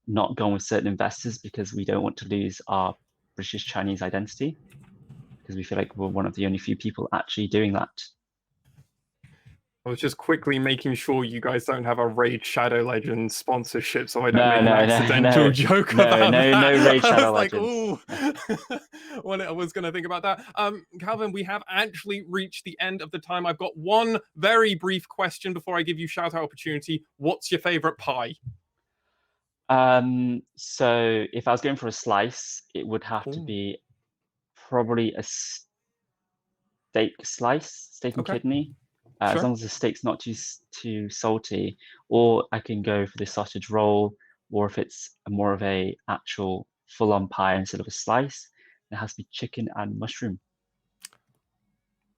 not gone with certain investors because we don't want to lose our British Chinese identity, because we feel like we're one of the only few people actually doing that. I was just quickly making sure you guys don't have a Raid Shadow Legends sponsorship, so I don't make an accidental joke about that. No Raid Shadow I was Legends. like, ooh. When I was going to think about that. Calvin, we have actually reached the end of the time. I've got one very brief question before I give you shout-out opportunity. What's your favorite pie? So if I was going for a slice, it would have to be probably a steak slice, steak and kidney. As long as the steak's not too salty, or I can go for the sausage roll, or if it's more of a actual full-on pie instead of a slice, it has to be chicken and mushroom.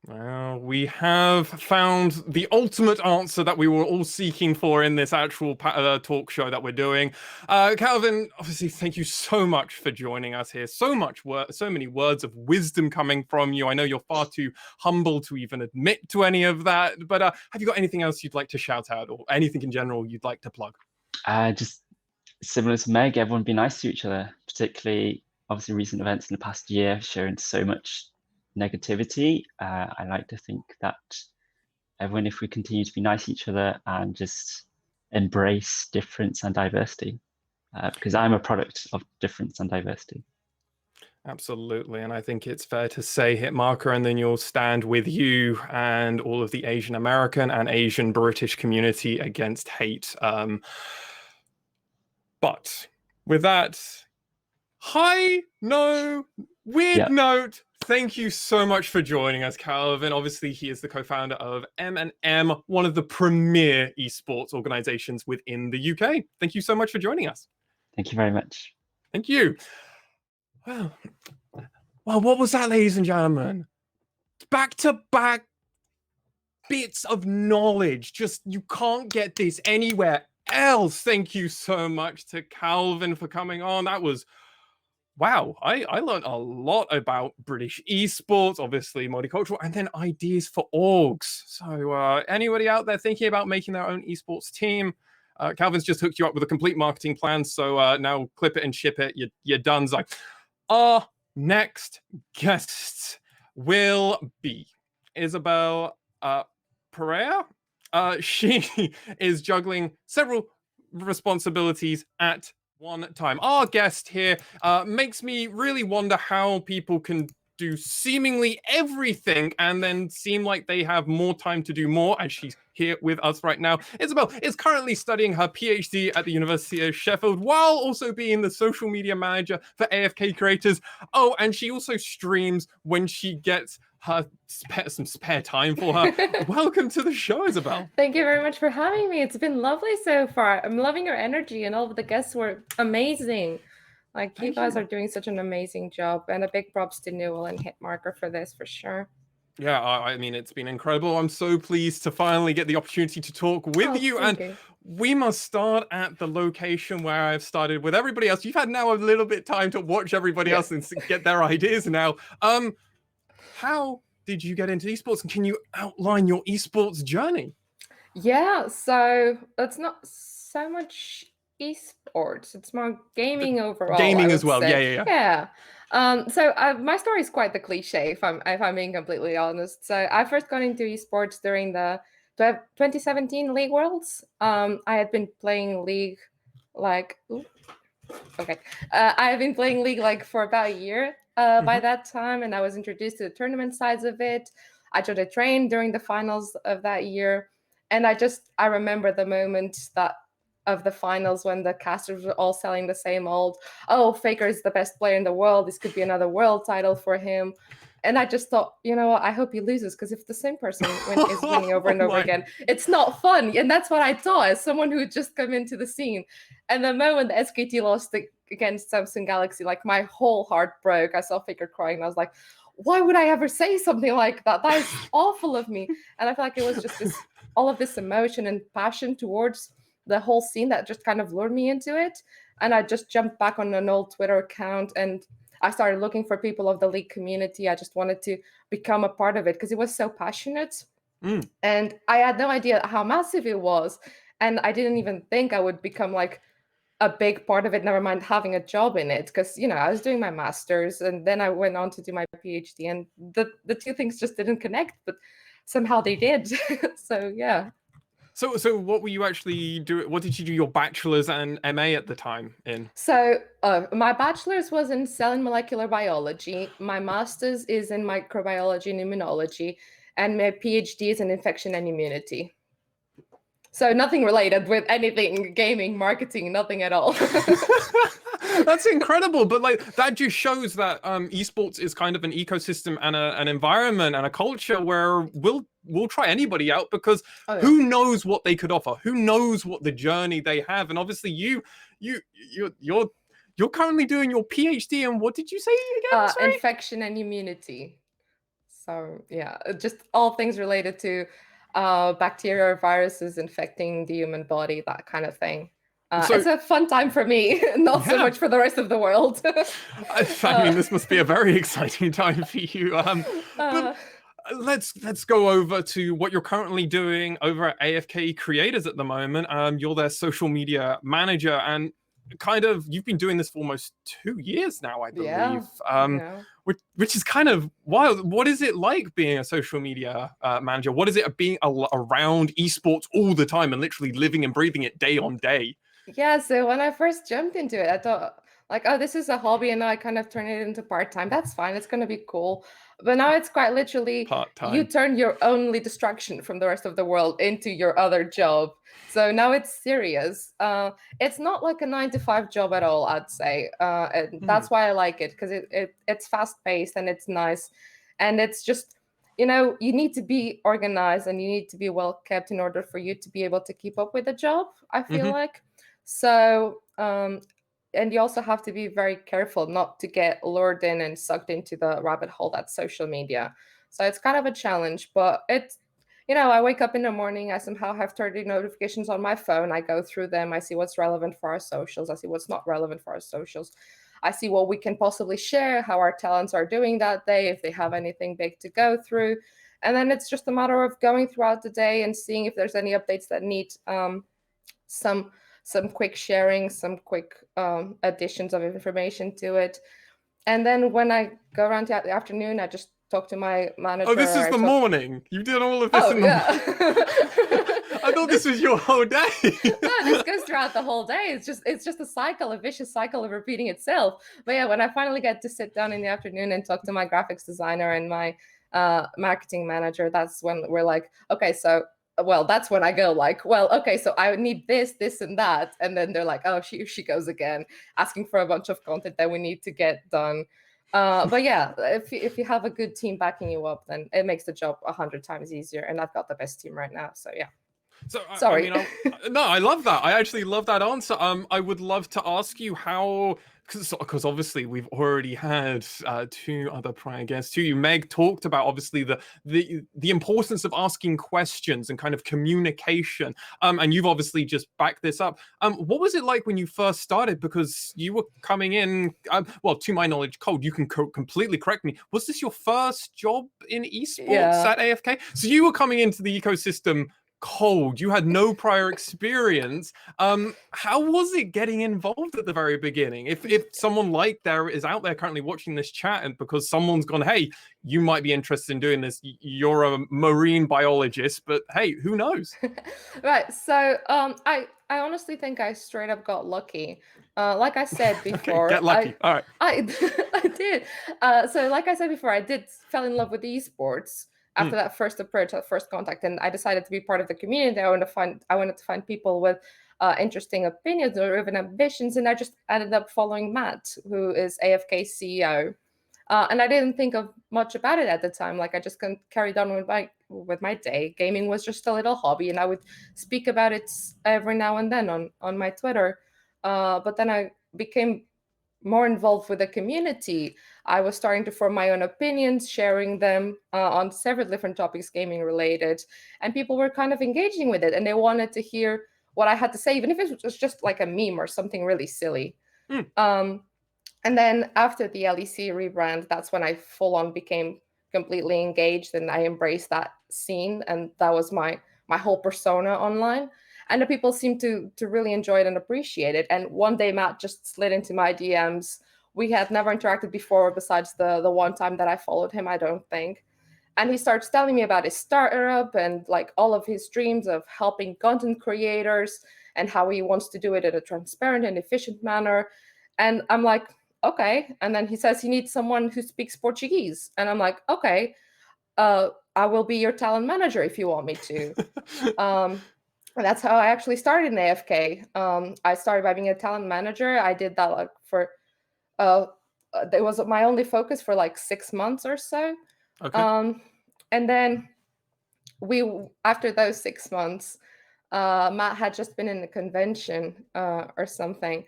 Well, we have found the ultimate answer that we were all seeking for in this actual talk show that we're doing. Calvin, obviously, thank you so much for joining us here. So many words of wisdom coming from you. I know you're far too humble to even admit to any of that, but have you got anything else you'd like to shout out, or anything in general you'd like to plug? Just similar to Meg, everyone be nice to each other, particularly obviously recent events in the past year showing so much negativity. I like to think that everyone, if we continue to be nice to each other and just embrace difference and diversity, because I'm a product of difference and diversity. Absolutely, and I think it's fair to say, Hitmarker, and then you'll stand with you and all of the Asian American and Asian British community against hate. But with that weird note, thank you so much for joining us, Calvin. Obviously, he is the co-founder of M&M, one of the premier esports organizations within the UK. Thank you so much for joining us. Thank you very much. Thank you. Well, what was that, ladies and gentlemen? Back-to-back bits of knowledge. Just, you can't get this anywhere else. Thank you so much to Calvin for coming on. That was... wow, I learned a lot about British esports, obviously multicultural, and then ideas for orgs. So anybody out there thinking about making their own esports team, Calvin's just hooked you up with a complete marketing plan. So now clip it and ship it. You're done. So our next guest will be Isabel Pereira. She is juggling several responsibilities at one time. Our guest here makes me really wonder how people can do seemingly everything and then seem like they have more time to do more, and she's here with us right now. Isabel is currently studying her PhD at the University of Sheffield while also being the social media manager for AFK creators. Oh, and she also streams when she gets her some spare time for her. Welcome to the show, Isabel. Thank you very much for having me. It's been lovely so far. I'm loving your energy, and all of the guests were amazing. Like, you guys are doing such an amazing job, and a big props to NUEL and Hitmarker for this, for sure. Yeah, I mean, it's been incredible. I'm so pleased to finally get the opportunity to talk with you. And we must start at the location where I've started with everybody else. You've had now a little bit time to watch everybody else and get their ideas now. How did you get into esports, and can you outline your esports journey? Yeah, so it's not so much esports, it's more gaming overall. Gaming as well, yeah. So my story is quite the cliche, if I'm being completely honest. So I first got into esports during the 2017 League Worlds. I had been playing League like I have been playing League like for about a year by that time, and I was introduced to the tournament sides of it. I tried to train during the finals of that year, and I remember the moment of the finals when the casters were all selling the same old, oh, Faker is the best player in the world, this could be another world title for him. And I just thought, you know what, I hope he loses, because if the same person is winning over and over again, it's not fun. And that's what I thought as someone who had just come into the scene. And the moment the SKT lost against Samsung Galaxy, like my whole heart broke. I saw Faker crying and I was like, why would I ever say something like that? That is awful of me. And I feel like it was just all of this emotion and passion towards the whole scene that just kind of lured me into it. And I just jumped back on an old Twitter account and I started looking for people of the league community. I just wanted to become a part of it because it was so passionate. And I had no idea how massive it was. And I didn't even think I would become like a big part of it, never mind having a job in it. Because, you know, I was doing my master's and then I went on to do my PhD, and the two things just didn't connect, but somehow they did. So, yeah. So what were you actually doing? What did you do your bachelor's and MA at the time in? So my bachelor's was in cell and molecular biology. My master's is in microbiology and immunology, and my PhD is in infection and immunity. So nothing related with anything, gaming, marketing, nothing at all. That's incredible, but like that just shows that esports is kind of an ecosystem and an environment and a culture where we'll try anybody out, because who knows what they could offer, who knows what the journey they have. And obviously you're currently doing your PhD in, what did you say again? Infection and immunity. So yeah, just all things related to bacteria or viruses infecting the human body, that kind of thing. So, it's a fun time for me, not so much for the rest of the world. I mean, this must be a very exciting time for you. But let's go over to what you're currently doing over at AFK Creators at the moment. You're their social media manager, and kind of you've been doing this for almost 2 years now, I believe. Which is kind of wild. What is it like being a social media manager? What is it being around esports all the time and literally living and breathing it day on day? Yeah, so when I first jumped into it, I thought like, oh, this is a hobby, and now I kind of turn it into part-time. That's fine, it's going to be cool. But now it's quite literally part-time. You turn your only distraction from the rest of the world into your other job. So now it's serious. It's not like a 9-to-5 job at all, I'd say. And that's why I like it, because it's fast-paced and it's nice. And it's just, you know, you need to be organized and you need to be well kept in order for you to be able to keep up with the job, I feel like. So, and you also have to be very careful not to get lured in and sucked into the rabbit hole that's social media. So it's kind of a challenge, but it's, you know, I wake up in the morning, I somehow have 30 notifications on my phone. I go through them. I see what's relevant for our socials. I see what's not relevant for our socials. I see what we can possibly share, how our talents are doing that day, if they have anything big to go through. And then it's just a matter of going throughout the day and seeing if there's any updates that need some quick sharing, some quick additions of information to it. And then when I go around the afternoon, I just talk to my manager. Oh, this is the morning. You did all of this in the morning. I thought this was your whole day. No, this goes throughout the whole day. It's just a cycle, a vicious cycle of repeating itself. But yeah, when I finally get to sit down in the afternoon and talk to my graphics designer and my marketing manager, that's when we're like, okay, so well, that's when I go like, well, okay, so I need this, and that. And then they're like, oh, she goes again, asking for a bunch of content that we need to get done. But yeah, if you have a good team backing you up, then it makes the job 100 times easier. And I've got the best team right now. So yeah. So sorry. No, I love that. I actually love that answer. I would love to ask you how, because obviously we've already had 2 other prior guests to you. Meg talked about obviously the importance of asking questions and kind of communication. And you've obviously just backed this up. What was it like when you first started? Because you were coming in, well, to my knowledge, cold. You can completely correct me. Was this your first job in esports at AFK? So you were coming into the ecosystem cold, you had no prior experience. How was it getting involved at the very beginning? If someone is out there currently watching this chat, and because someone's gone, hey, you might be interested in doing this, you're a marine biologist, but hey, who knows? Right. So I honestly think I straight up got lucky. Like I said before, get lucky. All right. I did. So like I said before, I did fell in love with esports after that first approach, that first contact, and I decided to be part of the community. I wanted to find people with interesting opinions or even ambitions, and I just ended up following Matt, who is AFK CEO. And I didn't think of much about it at the time. Like I just carried on with my day. Gaming was just a little hobby, and I would speak about it every now and then on my Twitter. But then I became more involved with the community. I was starting to form my own opinions, sharing them on several different topics, gaming related, and people were kind of engaging with it, and they wanted to hear what I had to say, even if it was just like a meme or something really silly. And then after the LEC rebrand, that's when I full on became completely engaged, and I embraced that scene, and that was my whole persona online. And the people seemed to really enjoy it and appreciate it. And one day Matt just slid into my DMs. We had never interacted before, besides the one time that I followed him, I don't think. And he starts telling me about his startup and like all of his dreams of helping content creators and how he wants to do it in a transparent and efficient manner. And I'm like, okay. And then he says he needs someone who speaks Portuguese. And I'm like, okay, I will be your talent manager if you want me to. And that's how I actually started in AFK. I started by being a talent manager. I did that like for, it was my only focus for like 6 months or so. Okay. And then after those 6 months, Matt had just been in a convention or something.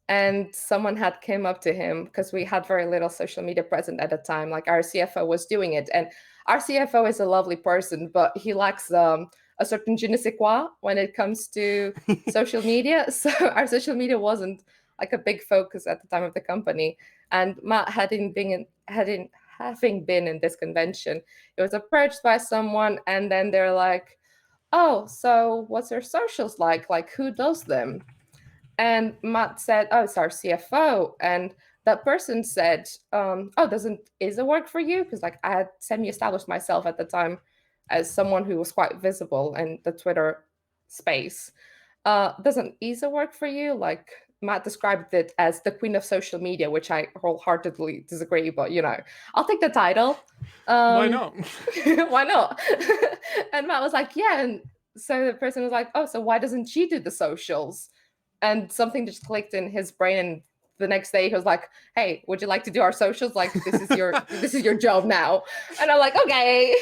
And someone had came up to him because we had very little social media present at the time. Like our CFO was doing it. And our CFO is a lovely person, but he lacks a certain je ne sais quoi when it comes to social media. So our social media wasn't like a big focus at the time of the company. And Matt having been in this convention, it was approached by someone, and then they're like, oh, so what's your socials like? Like, who does them? And Matt said, oh, it's our CFO. And that person said, oh, doesn't Isa work for you? Because like I had semi-established myself at the time as someone who was quite visible in the Twitter space. Doesn't Isa work for you? Like Matt described it as the queen of social media, which I wholeheartedly disagree, but you know, I'll take the title. Why not? Why not? And Matt was like, yeah. And so the person was like, oh, so why doesn't she do the socials? And something just clicked in his brain, and the next day he was like, hey, would you like to do our socials? Like, this is your job now. And I'm like, okay.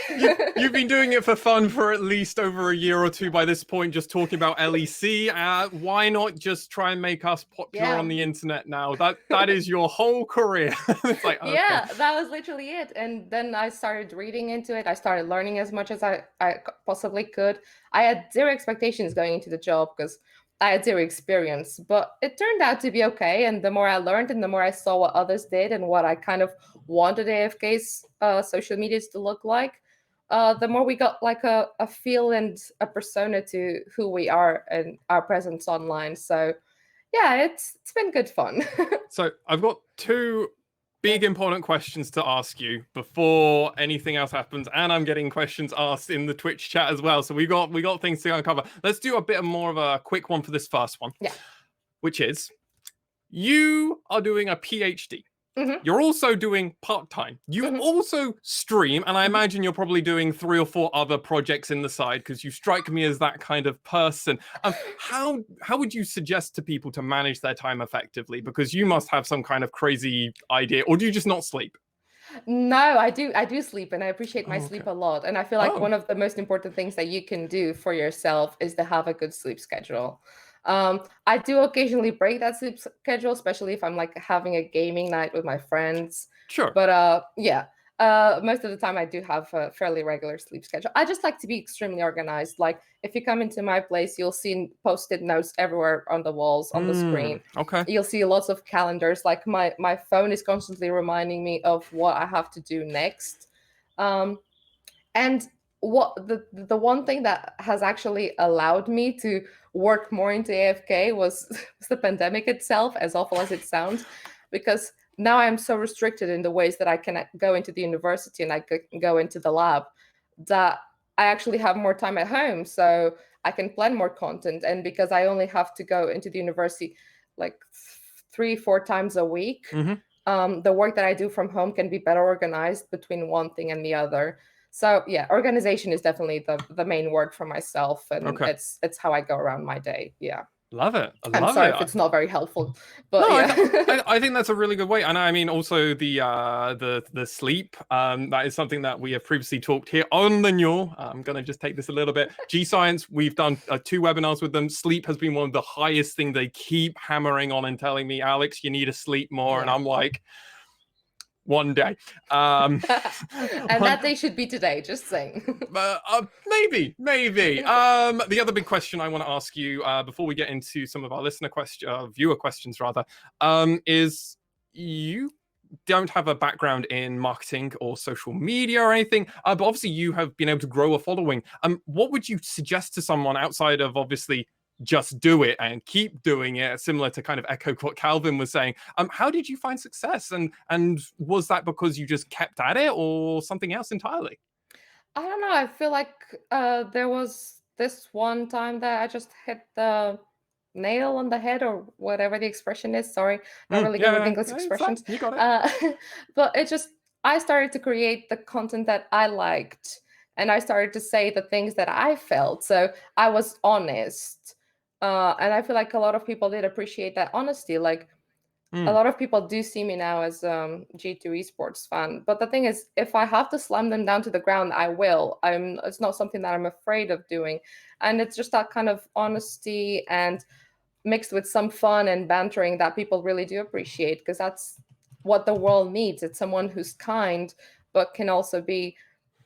You've been doing it for fun for at least over a year or two by this point, just talking about LEC. Why not just try and make us popular on the internet now? That is your whole career. It's like, okay. Yeah, that was literally it. And then I started reading into it. I started learning as much as I possibly could. I had zero expectations going into the job because I had zero experience, but it turned out to be okay. And the more I learned and the more I saw what others did and what I kind of wanted AFK's social medias to look like, the more we got like a feel and a persona to who we are and our presence online. So yeah, it's been good fun. So I've got two big important questions to ask you before anything else happens, and I'm getting questions asked in the Twitch chat as well, so we got things to uncover. Let's do a bit more of a quick one for this first one. Yeah. Which is, you are doing a PhD. You're also doing part-time. You also stream, and I imagine you're probably doing 3 or 4 other projects in the side, because you strike me as that kind of person. How would you suggest to people to manage their time effectively? Because you must have some kind of crazy idea, or do you just not sleep? No, I do sleep, and I appreciate my sleep a lot. And I feel like one of the most important things that you can do for yourself is to have a good sleep schedule. I do occasionally break that sleep schedule, especially if I'm like having a gaming night with my friends. Sure. But yeah, most of the time I do have a fairly regular sleep schedule. I just like to be extremely organized. Like if you come into my place, you'll see Post-it notes everywhere on the walls, on the screen. Okay. You'll see lots of calendars. Like my phone is constantly reminding me of what I have to do next. And what the one thing that has actually allowed me to work more into AFK was the pandemic itself, as awful as it sounds, because now I'm so restricted in the ways that I can go into the university and I can go into the lab, that I actually have more time at home, so I can plan more content. And because I only have to go into the university like 3-4 times a week, the work that I do from home can be better organized between one thing and the other. So yeah, organization is definitely the main word for myself, and it's how I go around my day. Yeah. Love it. I'm Love sorry it. if it's not very helpful, but No, yeah. I think that's a really good way, and I mean also the sleep. That is something that we have previously talked here on the NUEL. I'm gonna just take this a little bit. G Science, we've done 2 webinars with them. Sleep has been one of the highest thing they keep hammering on and telling me, Alex, you need to sleep more, and I'm like, one day. And that day should be today, just saying. Maybe. The other big question I want to ask you before we get into some of our viewer questions rather, is you don't have a background in marketing or social media or anything, but obviously you have been able to grow a following. What would you suggest to someone outside of obviously just do it and keep doing it, similar to kind of echo what Calvin was saying? How did you find success, and was that because you just kept at it or something else entirely? I don't know. I feel like there was this one time that I just hit the nail on the head, or whatever the expression is. Sorry, not really good with English expressions. You got it. But I started to create the content that I liked, and I started to say the things that I felt. So I was honest. And I feel like a lot of people did appreciate that honesty. Like, a lot of people do see me now as G2 esports fan, but the thing is, if I have to slam them down to the ground, I will. It's not something that I'm afraid of doing, and it's just that kind of honesty and mixed with some fun and bantering that people really do appreciate, because that's what the world needs. It's someone who's kind, but can also be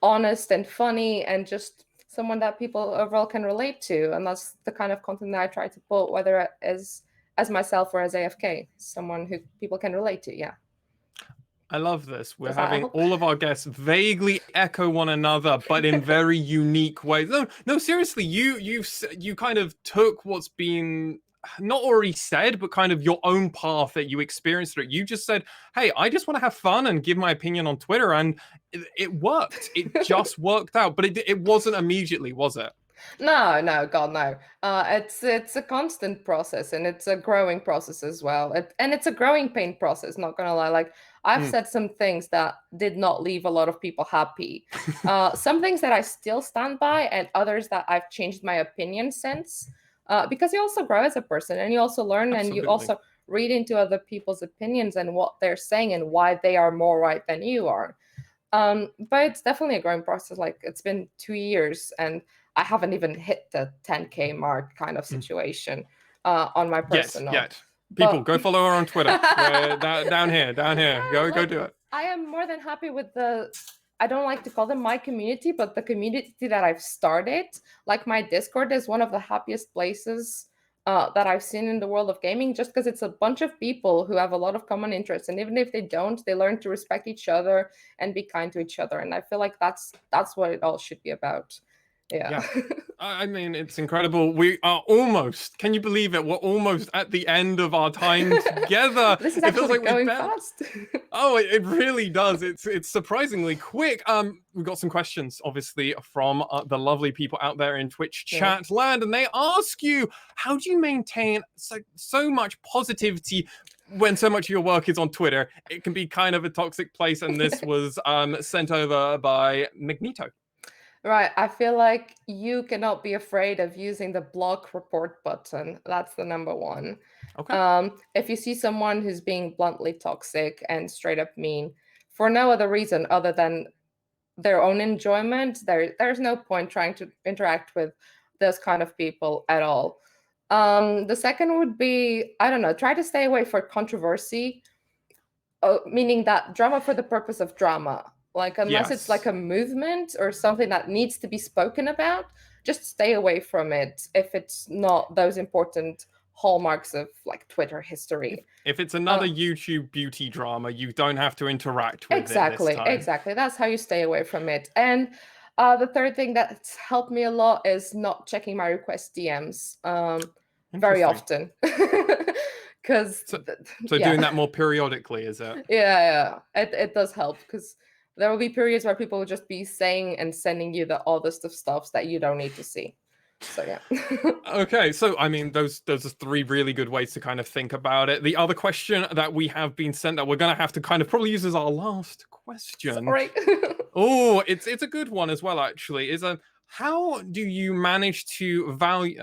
honest and funny, and just someone that people overall can relate to. And that's the kind of content that I try to put, whether as myself or as AFK, someone who people can relate to. Yeah. I love this. We're Does that having help? all of our guests vaguely echo one another, but in very unique ways. No, seriously, you kind of took what's been not already said, but kind of your own path that you experienced it. You just said, hey, I just want to have fun and give my opinion on Twitter, and it worked. It just worked out, but it wasn't immediately, was it? No, God, no. It's a constant process, and it's a growing process as well. And it's a growing pain process, not gonna lie. Like, I've said some things that did not leave a lot of people happy. Some things that I still stand by, and others that I've changed my opinion since. Because you also grow as a person, and you also learn, and you also read into other people's opinions and what they're saying and why they are more right than you are. But it's definitely a growing process. Like, it's been 2 years, and I haven't even hit the 10K mark kind of situation on my personal. Yet. People, go follow her on Twitter. down here. Yeah, Go do it. I am more than happy with I don't like to call them my community, but the community that I've started. Like, my Discord is one of the happiest places that I've seen in the world of gaming, just because it's a bunch of people who have a lot of common interests, and even if they don't, they learn to respect each other and be kind to each other. And I feel like that's what it all should be about. Yeah. I mean, it's incredible. We are almost, can you believe it? We're almost at the end of our time together. This is it feels actually like going fast. Oh, it really does. It's surprisingly quick. We've got some questions, obviously, from the lovely people out there in Twitch chat land, and they ask you, how do you maintain so much positivity when so much of your work is on Twitter? It can be kind of a toxic place, and this was sent over by Magneto. Right. I feel like you cannot be afraid of using the block report button. That's the number one. Okay. If you see someone who's being bluntly toxic and straight up mean for no other reason other than their own enjoyment, there's no point trying to interact with those kind of people at all. The second would be, I don't know, try to stay away from controversy, meaning that drama for the purpose of drama. Like, unless it's like a movement or something that needs to be spoken about, just stay away from it if it's not those important hallmarks of like Twitter history. If it's another YouTube beauty drama, you don't have to interact with it this time. Exactly. That's how you stay away from it. And the third thing that's helped me a lot is not checking my request DMs very often. Because doing that more periodically, is it? Yeah. It does help, because there will be periods where people will just be saying and sending you the oddest of stuffs that you don't need to see. So yeah. Okay, so I mean, those are 3 really good ways to kind of think about it. The other question that we have been sent that we're going to have to kind of probably use as our last question. Sorry. Oh, it's a good one as well, actually. How do you manage to value?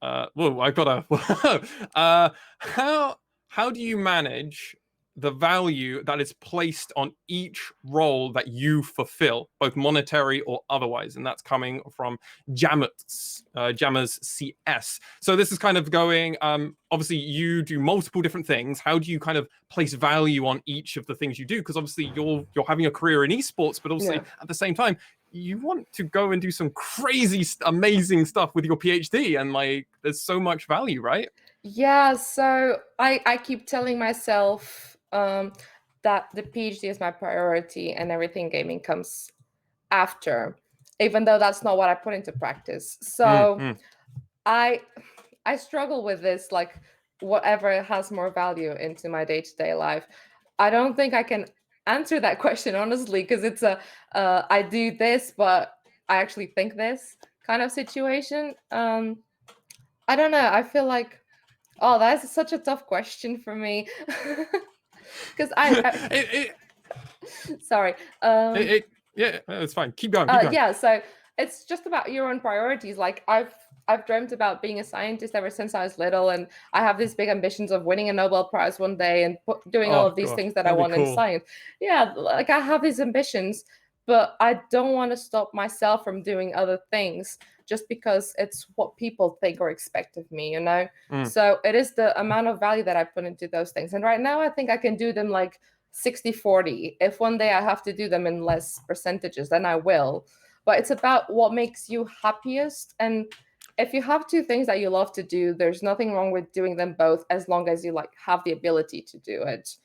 Well, I've got how do you manage the value that is placed on each role that you fulfill, both monetary or otherwise? And that's coming from Jammers CS. So this is kind of going, obviously you do multiple different things. How do you kind of place value on each of the things you do? Because obviously you're having a career in esports, but also at the same time, you want to go and do some crazy, amazing stuff with your PhD, and like, there's so much value, right? Yeah, so I keep telling myself that the PhD is my priority and everything gaming comes after, even though that's not what I put into practice. So I struggle with this, like whatever has more value into my day-to-day life. I don't think I can answer that question honestly, because it's a I do this, but I actually think this kind of situation. I don't know. I feel like, oh, that's such a tough question for me. Because sorry. Yeah, it's fine. Keep going. Keep going. Yeah, so it's just about your own priorities. Like I've dreamt about being a scientist ever since I was little, and I have these big ambitions of winning a Nobel Prize one day and doing all of these things that I want in science. Yeah, like I have these ambitions, but I don't want to stop myself from doing other things just because it's what people think or expect of me, you know? So it is the amount of value that I put into those things. And right now I think I can do them like 60-40. If one day I have to do them in less percentages, then I will. But it's about what makes you happiest. And if you have two things that you love to do, there's nothing wrong with doing them both, as long as you like have the ability to do it.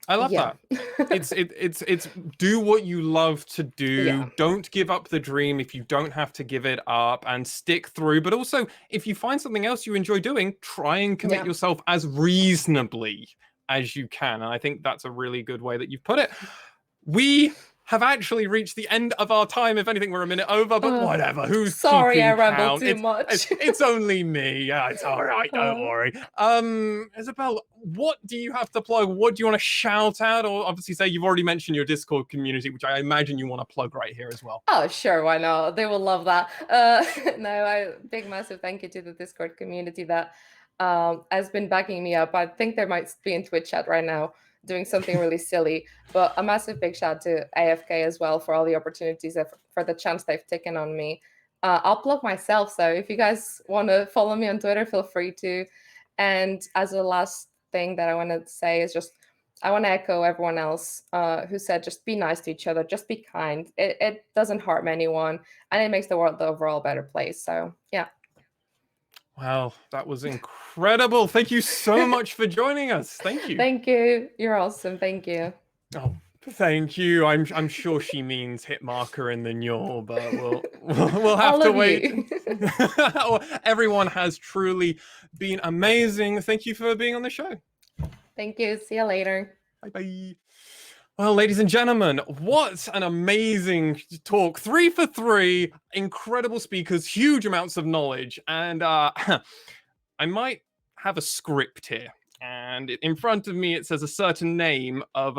I love that. It's do what you love to do. Yeah. Don't give up the dream if you don't have to give it up, and stick through. But also, if you find something else you enjoy doing, try and commit yourself as reasonably as you can. And I think that's a really good way that you've put it. We have actually reached the end of our time. If anything, we're a minute over, but whatever. Who's sorry, I rambled count? too much. It's only me. Yeah, it's all right. Don't worry. Isabel, what do you have to plug? What do you want to shout out? Or obviously say you've already mentioned your Discord community, which I imagine you want to plug right here as well. Oh, sure. Why not? They will love that. Big, massive thank you to the Discord community that has been backing me up. I think they might be in Twitch chat right now doing something really silly, but a massive big shout out to AFK as well for all the opportunities, for the chance they've taken on me. I'll plug myself, so if you guys want to follow me on Twitter, feel free to. And as a last thing that I want to say is just, I want to echo everyone else who said just be nice to each other, just be kind. It doesn't harm anyone, and it makes the world the overall better place. So yeah. Wow, that was incredible. Thank you so much for joining us. Thank you. Thank you. You're awesome. Thank you. Oh, thank you. I'm sure she means Hitmarker in the NUEL, but we'll have to wait. Everyone has truly been amazing. Thank you for being on the show. Thank you. See you later. Bye-bye. Well, ladies and gentlemen, what an amazing talk. 3 for 3, incredible speakers, huge amounts of knowledge. And I might have a script here. And in front of me, it says a certain name of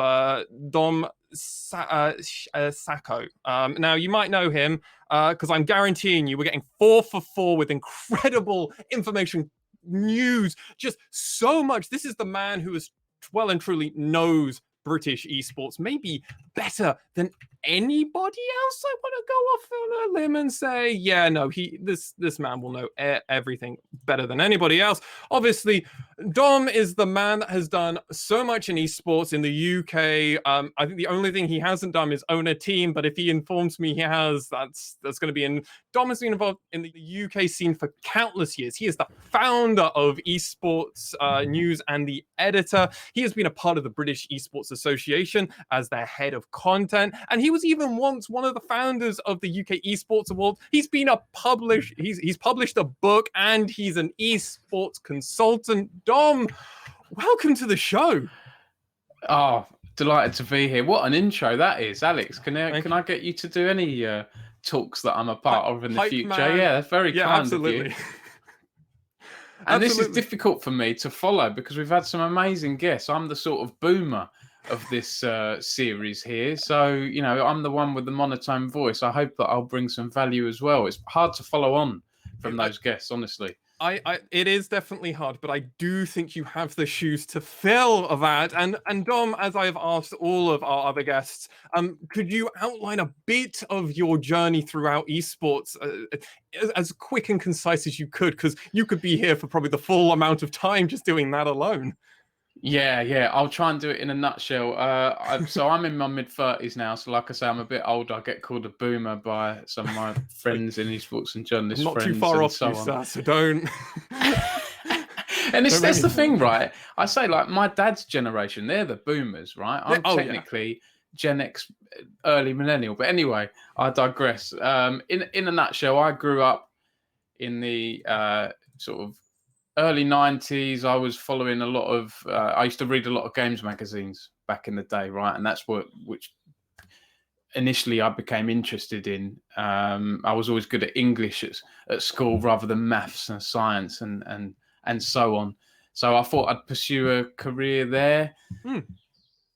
Dom Sacco. Now, you might know him because I'm guaranteeing you we're getting 4 for 4 with incredible information, news, just so much. This is the man who is well and truly knows British esports, maybe better than anybody else. I want to go off on a limb and say, yeah, no, this man will know everything better than anybody else. Obviously, Dom is the man that has done so much in esports in the UK. I think the only thing he hasn't done is own a team, but if he informs me he has, that's going to be in. Dom has been involved in the UK scene for countless years. He is the founder of Esports News and the editor. He has been a part of the British Esports Association as their head of content, and he was even once one of the founders of the UK Esports Award. He's been he's published a book, and he's an esports consultant. Dom, welcome to the show. Oh, delighted to be here. What an intro that is, Alex. Can I get you to do any talks that I'm a part of in the future? Man. Yeah, that's very kind absolutely. of you. And this is difficult for me to follow because we've had some amazing guests. I'm the sort of boomer of this series here. So, I'm the one with the monotone voice. I hope that I'll bring some value as well. It's hard to follow on from those guests, honestly. It is definitely hard, but I do think you have the shoes to fill that. And Dom, as I've asked all of our other guests, could you outline a bit of your journey throughout esports as quick and concise as you could? Because you could be here for probably the full amount of time just doing that alone. Yeah. I'll try and do it in a nutshell. So I'm in my mid-30s now. So like I say, I'm a bit older. I get called a boomer by some of my friends in esports and journalist I'm not friends. too far off so you, sir, so don't. And that's the thing, right? I say, like, my dad's generation, they're the boomers, right? I'm technically Gen X, early millennial. But anyway, I digress. In a nutshell, I grew up in the sort of early 90s. I was following a lot of I used to read a lot of games magazines back in the day, right? And that's which initially I became interested in. I was always good at English at school rather than maths and science and so on. So I thought I'd pursue a career there.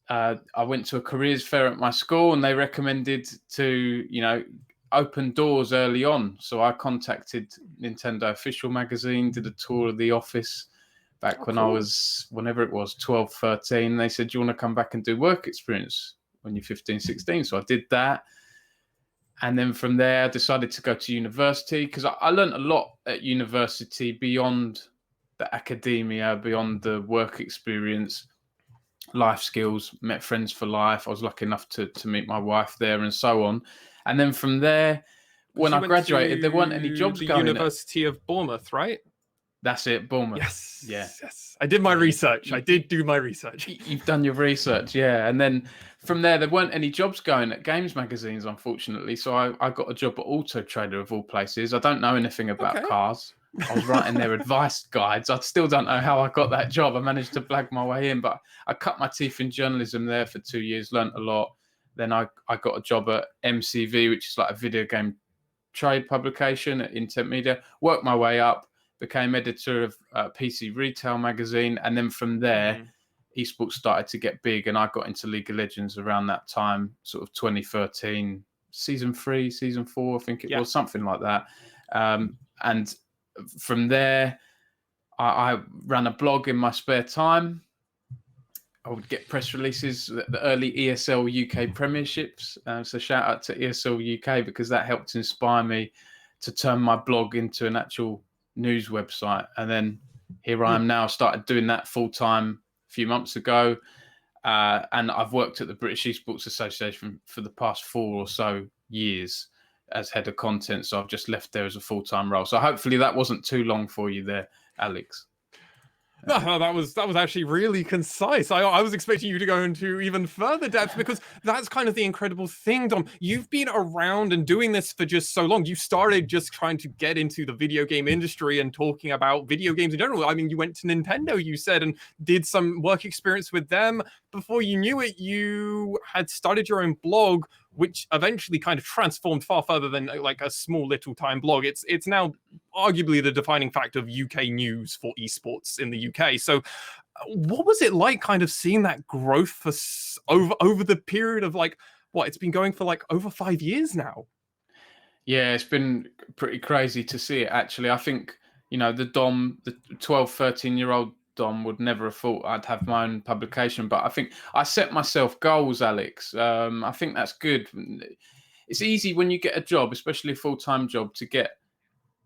I went to a careers fair at my school, and they recommended to, open doors early on. So I contacted Nintendo Official Magazine, did a tour of the office back when I was, whenever it was, 12, 13. They said, do you want to come back and do work experience when you're 15, 16? So I did that. And then from there, I decided to go to university, because I learned a lot at university beyond the academia, beyond the work experience, life skills, met friends for life. I was lucky enough to meet my wife there and so on. And then from there, when I graduated, there weren't any jobs going. University of Bournemouth, right? That's it, Bournemouth. Yes. Yeah. Yes. I did my research. I did do my research. You've done your research, yeah. And then from there weren't any jobs going at games magazines, unfortunately. So I got a job at Auto Trader, of all places. I don't know anything about cars. I was writing their advice guides. I still don't know how I got that job. I managed to blag my way in, but I cut my teeth in journalism there for 2 years, learnt a lot. Then I got a job at MCV, which is like a video game trade publication at Intent Media. Worked my way up, became editor of PC Retail magazine. And then from there, esports started to get big, and I got into League of Legends around that time, sort of 2013, season 3, season 4, I think it was, something like that. And from there, I ran a blog in my spare time. I would get press releases, the early ESL UK premierships. So shout out to ESL UK, because that helped inspire me to turn my blog into an actual news website. And then here I am now, started doing that full time a few months ago. And I've worked at the British Esports Association for the past 4 or so years as head of content. So I've just left there as a full-time role. So hopefully that wasn't too long for you there, Alex. No, that was actually really concise. I was expecting you to go into even further depth, because that's kind of the incredible thing, Dom. You've been around and doing this for just so long. You started just trying to get into the video game industry and talking about video games in general. I mean, you went to Nintendo, you said, and did some work experience with them. Before you knew it, you had started your own blog, which eventually kind of transformed far further than like a small little time blog. It's now arguably the defining factor of UK news for esports in the UK. So what was it like kind of seeing that growth for over the period of it's been going for over 5 years now? Yeah, it's been pretty crazy to see it, actually. I think, the 12, 13-year-old Dom would never have thought I'd have my own publication, but I think I set myself goals, Alex. I think that's good. It's easy when you get a job, especially a full-time job, to get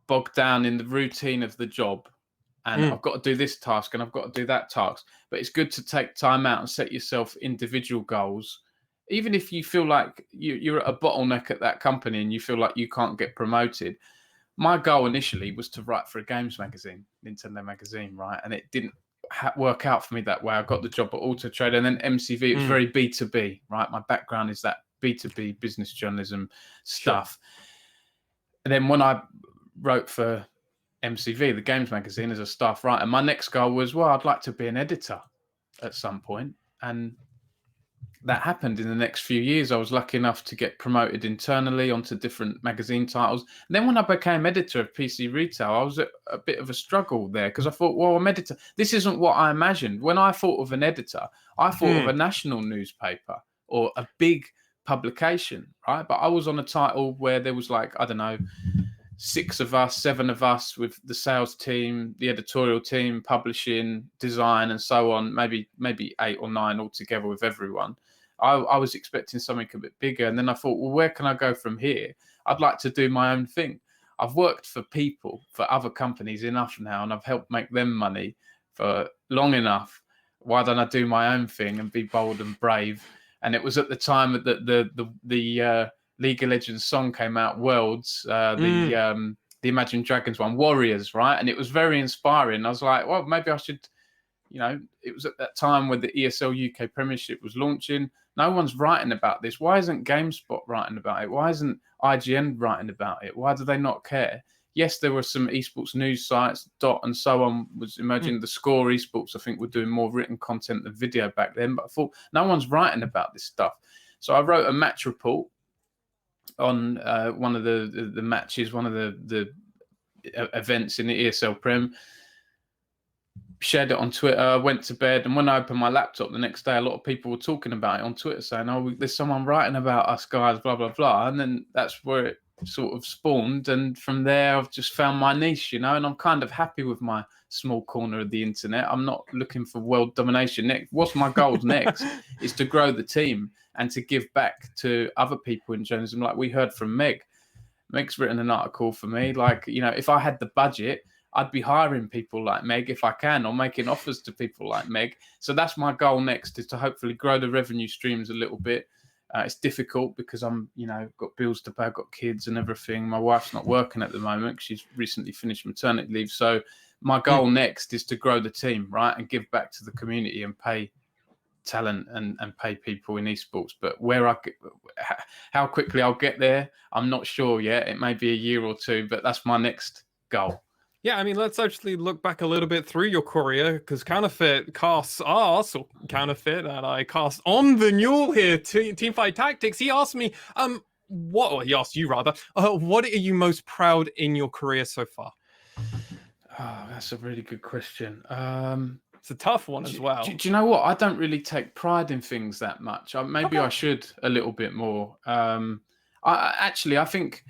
bogged down in the routine of the job. And I've got to do this task and I've got to do that task. But it's good to take time out and set yourself individual goals. Even if you feel like you're at a bottleneck at that company and you feel like you can't get promoted. My goal initially was to write for a games magazine, Nintendo magazine, right? And it didn't work out for me that way. I got the job at Auto Trader, and then MCV. It was very B2B, right? My background is that B2B business journalism stuff. And then when I wrote for MCV, the games magazine, as a staff writer, my next goal was, I'd like to be an editor at some point. And that happened in the next few years. I was lucky enough to get promoted internally onto different magazine titles. And then when I became editor of PC Retail, I was at a bit of a struggle there, because I thought, I'm editor. This isn't what I imagined. When I thought of an editor, I thought of a national newspaper or a big publication, right? But I was on a title where there was 6 of us, 7 of us, with the sales team, the editorial team, publishing, design, and so on. Maybe 8 or 9 altogether with everyone. I was expecting something a bit bigger, and then I thought, well, where can I go from here? I'd like to do my own thing. I've worked for people, for other companies enough now, and I've helped make them money for long enough. Why don't I do my own thing and be bold and brave? And it was at the time that the League of Legends song came out, Worlds, the Imagine Dragons one, Warriors, right? And it was very inspiring. I was like, well, maybe I should, it was at that time when the ESL UK Premiership was launching. No one's writing about this. Why isn't GameSpot writing about it? Why isn't IGN writing about it? Why do they not care? Yes, there were some esports news sites, Dot and so on was emerging. The Score esports, I think, were doing more written content than video back then. But I thought, no one's writing about this stuff. So I wrote a match report on one of the matches, one of the events in the ESL Prem. Shared it on Twitter, went to bed, and when I opened my laptop the next day, a lot of people were talking about it on Twitter, saying, oh, there's someone writing about us guys, blah, blah, blah. And then that's where it sort of spawned. And from there, I've just found my niche, and I'm kind of happy with my small corner of the internet. I'm not looking for world domination next. What's my goals next is to grow the team and to give back to other people in journalism. Like we heard from Meg. Meg's written an article for me. Like, if I had the budget, I'd be hiring people like Meg if I can, or making offers to people like Meg. So that's my goal next, is to hopefully grow the revenue streams a little bit. It's difficult because I'm, got bills to pay, I've got kids and everything. My wife's not working at the moment because she's recently finished maternity leave. So my goal next is to grow the team, right, and give back to the community and pay talent and pay people in esports. But how quickly I'll get there, I'm not sure yet. It may be a year or two, but that's my next goal. Yeah, I mean, let's actually look back a little bit through your career, because Counterfeit casts us, or Counterfeit, and I cast on the NUEL here, Teamfight Tactics. He asked me, he asked you rather, what are you most proud in your career so far? Oh, that's a really good question. It's a tough one as well. Do you know what? I don't really take pride in things that much. Maybe I should a little bit more. I think...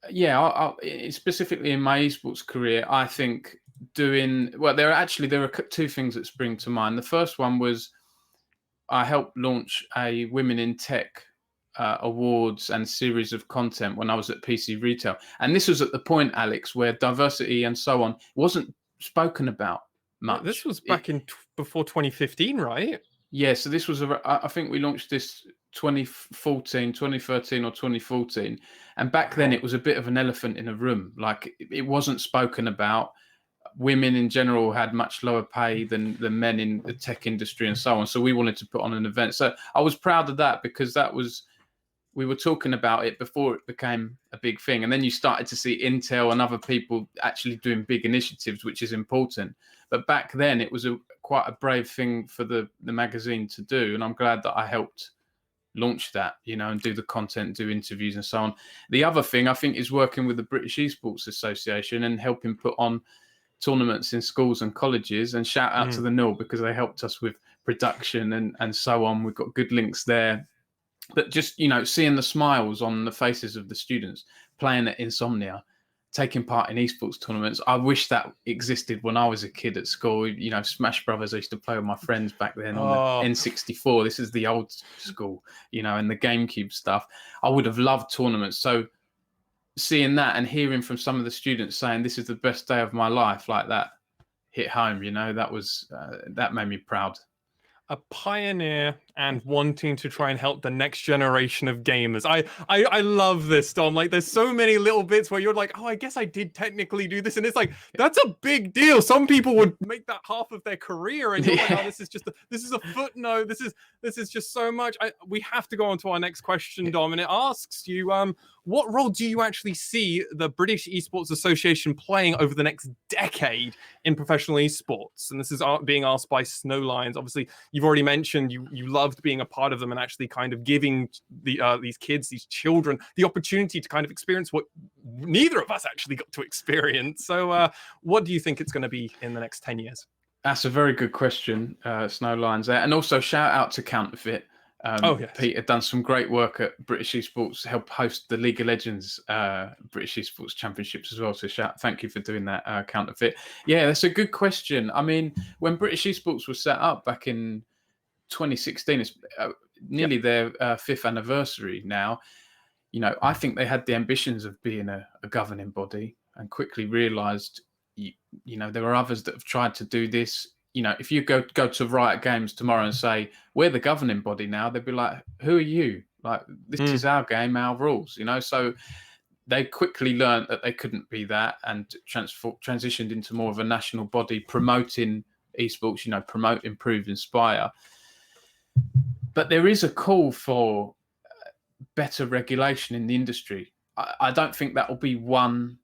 Yeah, specifically in my esports career, I think there are 2 things that spring to mind. The first one was I helped launch a Women in Tech awards and series of content when I was at PC Retail. And this was at the point, Alex, where diversity and so on wasn't spoken about much. This was back before 2015, right? Yeah, so this was, I think we launched this 2013 or 2014. And back then it was a bit of an elephant in a room. Like it wasn't spoken about. Women in general had much lower pay than men in the tech industry and so on. So we wanted to put on an event. So I was proud of that, because we were talking about it before it became a big thing. And then you started to see Intel and other people actually doing big initiatives, which is important. But back then it was quite a brave thing for the magazine to do. And I'm glad that I helped launch that, and do the content, do interviews and so on. The other thing I think is working with the British Esports Association and helping put on tournaments in schools and colleges, and shout out to the NUEL, because they helped us with production and so on. We've got good links there. But just, seeing the smiles on the faces of the students playing at Insomnia, taking part in esports tournaments. I wish that existed when I was a kid at school. Smash Brothers, I used to play with my friends back then on the N64. This is the old school, and the GameCube stuff. I would have loved tournaments. So seeing that and hearing from some of the students saying this is the best day of my life, like that hit home, that made me proud. A pioneer and wanting to try and help the next generation of gamers. I love this, Dom. Like, there's so many little bits where you're like, oh, I guess I did technically do this, and it's like, that's a big deal. Some people would make that half of their career, and you're like, oh, this is a footnote. This is just so much. We have to go on to our next question, Dom, and it asks you, what role do you actually see the British Esports Association playing over the next decade in professional esports? And this is being asked by Snowlines. Obviously, you've already mentioned you loved being a part of them and actually kind of giving these kids, these children, the opportunity to kind of experience what neither of us actually got to experience. So what do you think it's going to be in the next 10 years? That's a very good question, Snowlines there. And also shout out to Counterfeit. Yes. Peter done some great work at British Esports, helped host the League of Legends British Esports Championships as well. So thank you for doing that, Counterfeit. Yeah, that's a good question. I mean, when British Esports was set up back in 2016, it's nearly their 5th anniversary now. I think they had the ambitions of being a governing body and quickly realised, there were others that have tried to do this. If you go to Riot Games tomorrow and say, we're the governing body now, they'd be like, who are you? Like, this is our game, our rules, So they quickly learned that they couldn't be that and transitioned into more of a national body promoting esports, promote, improve, inspire. But there is a call for better regulation in the industry. I don't think that will be one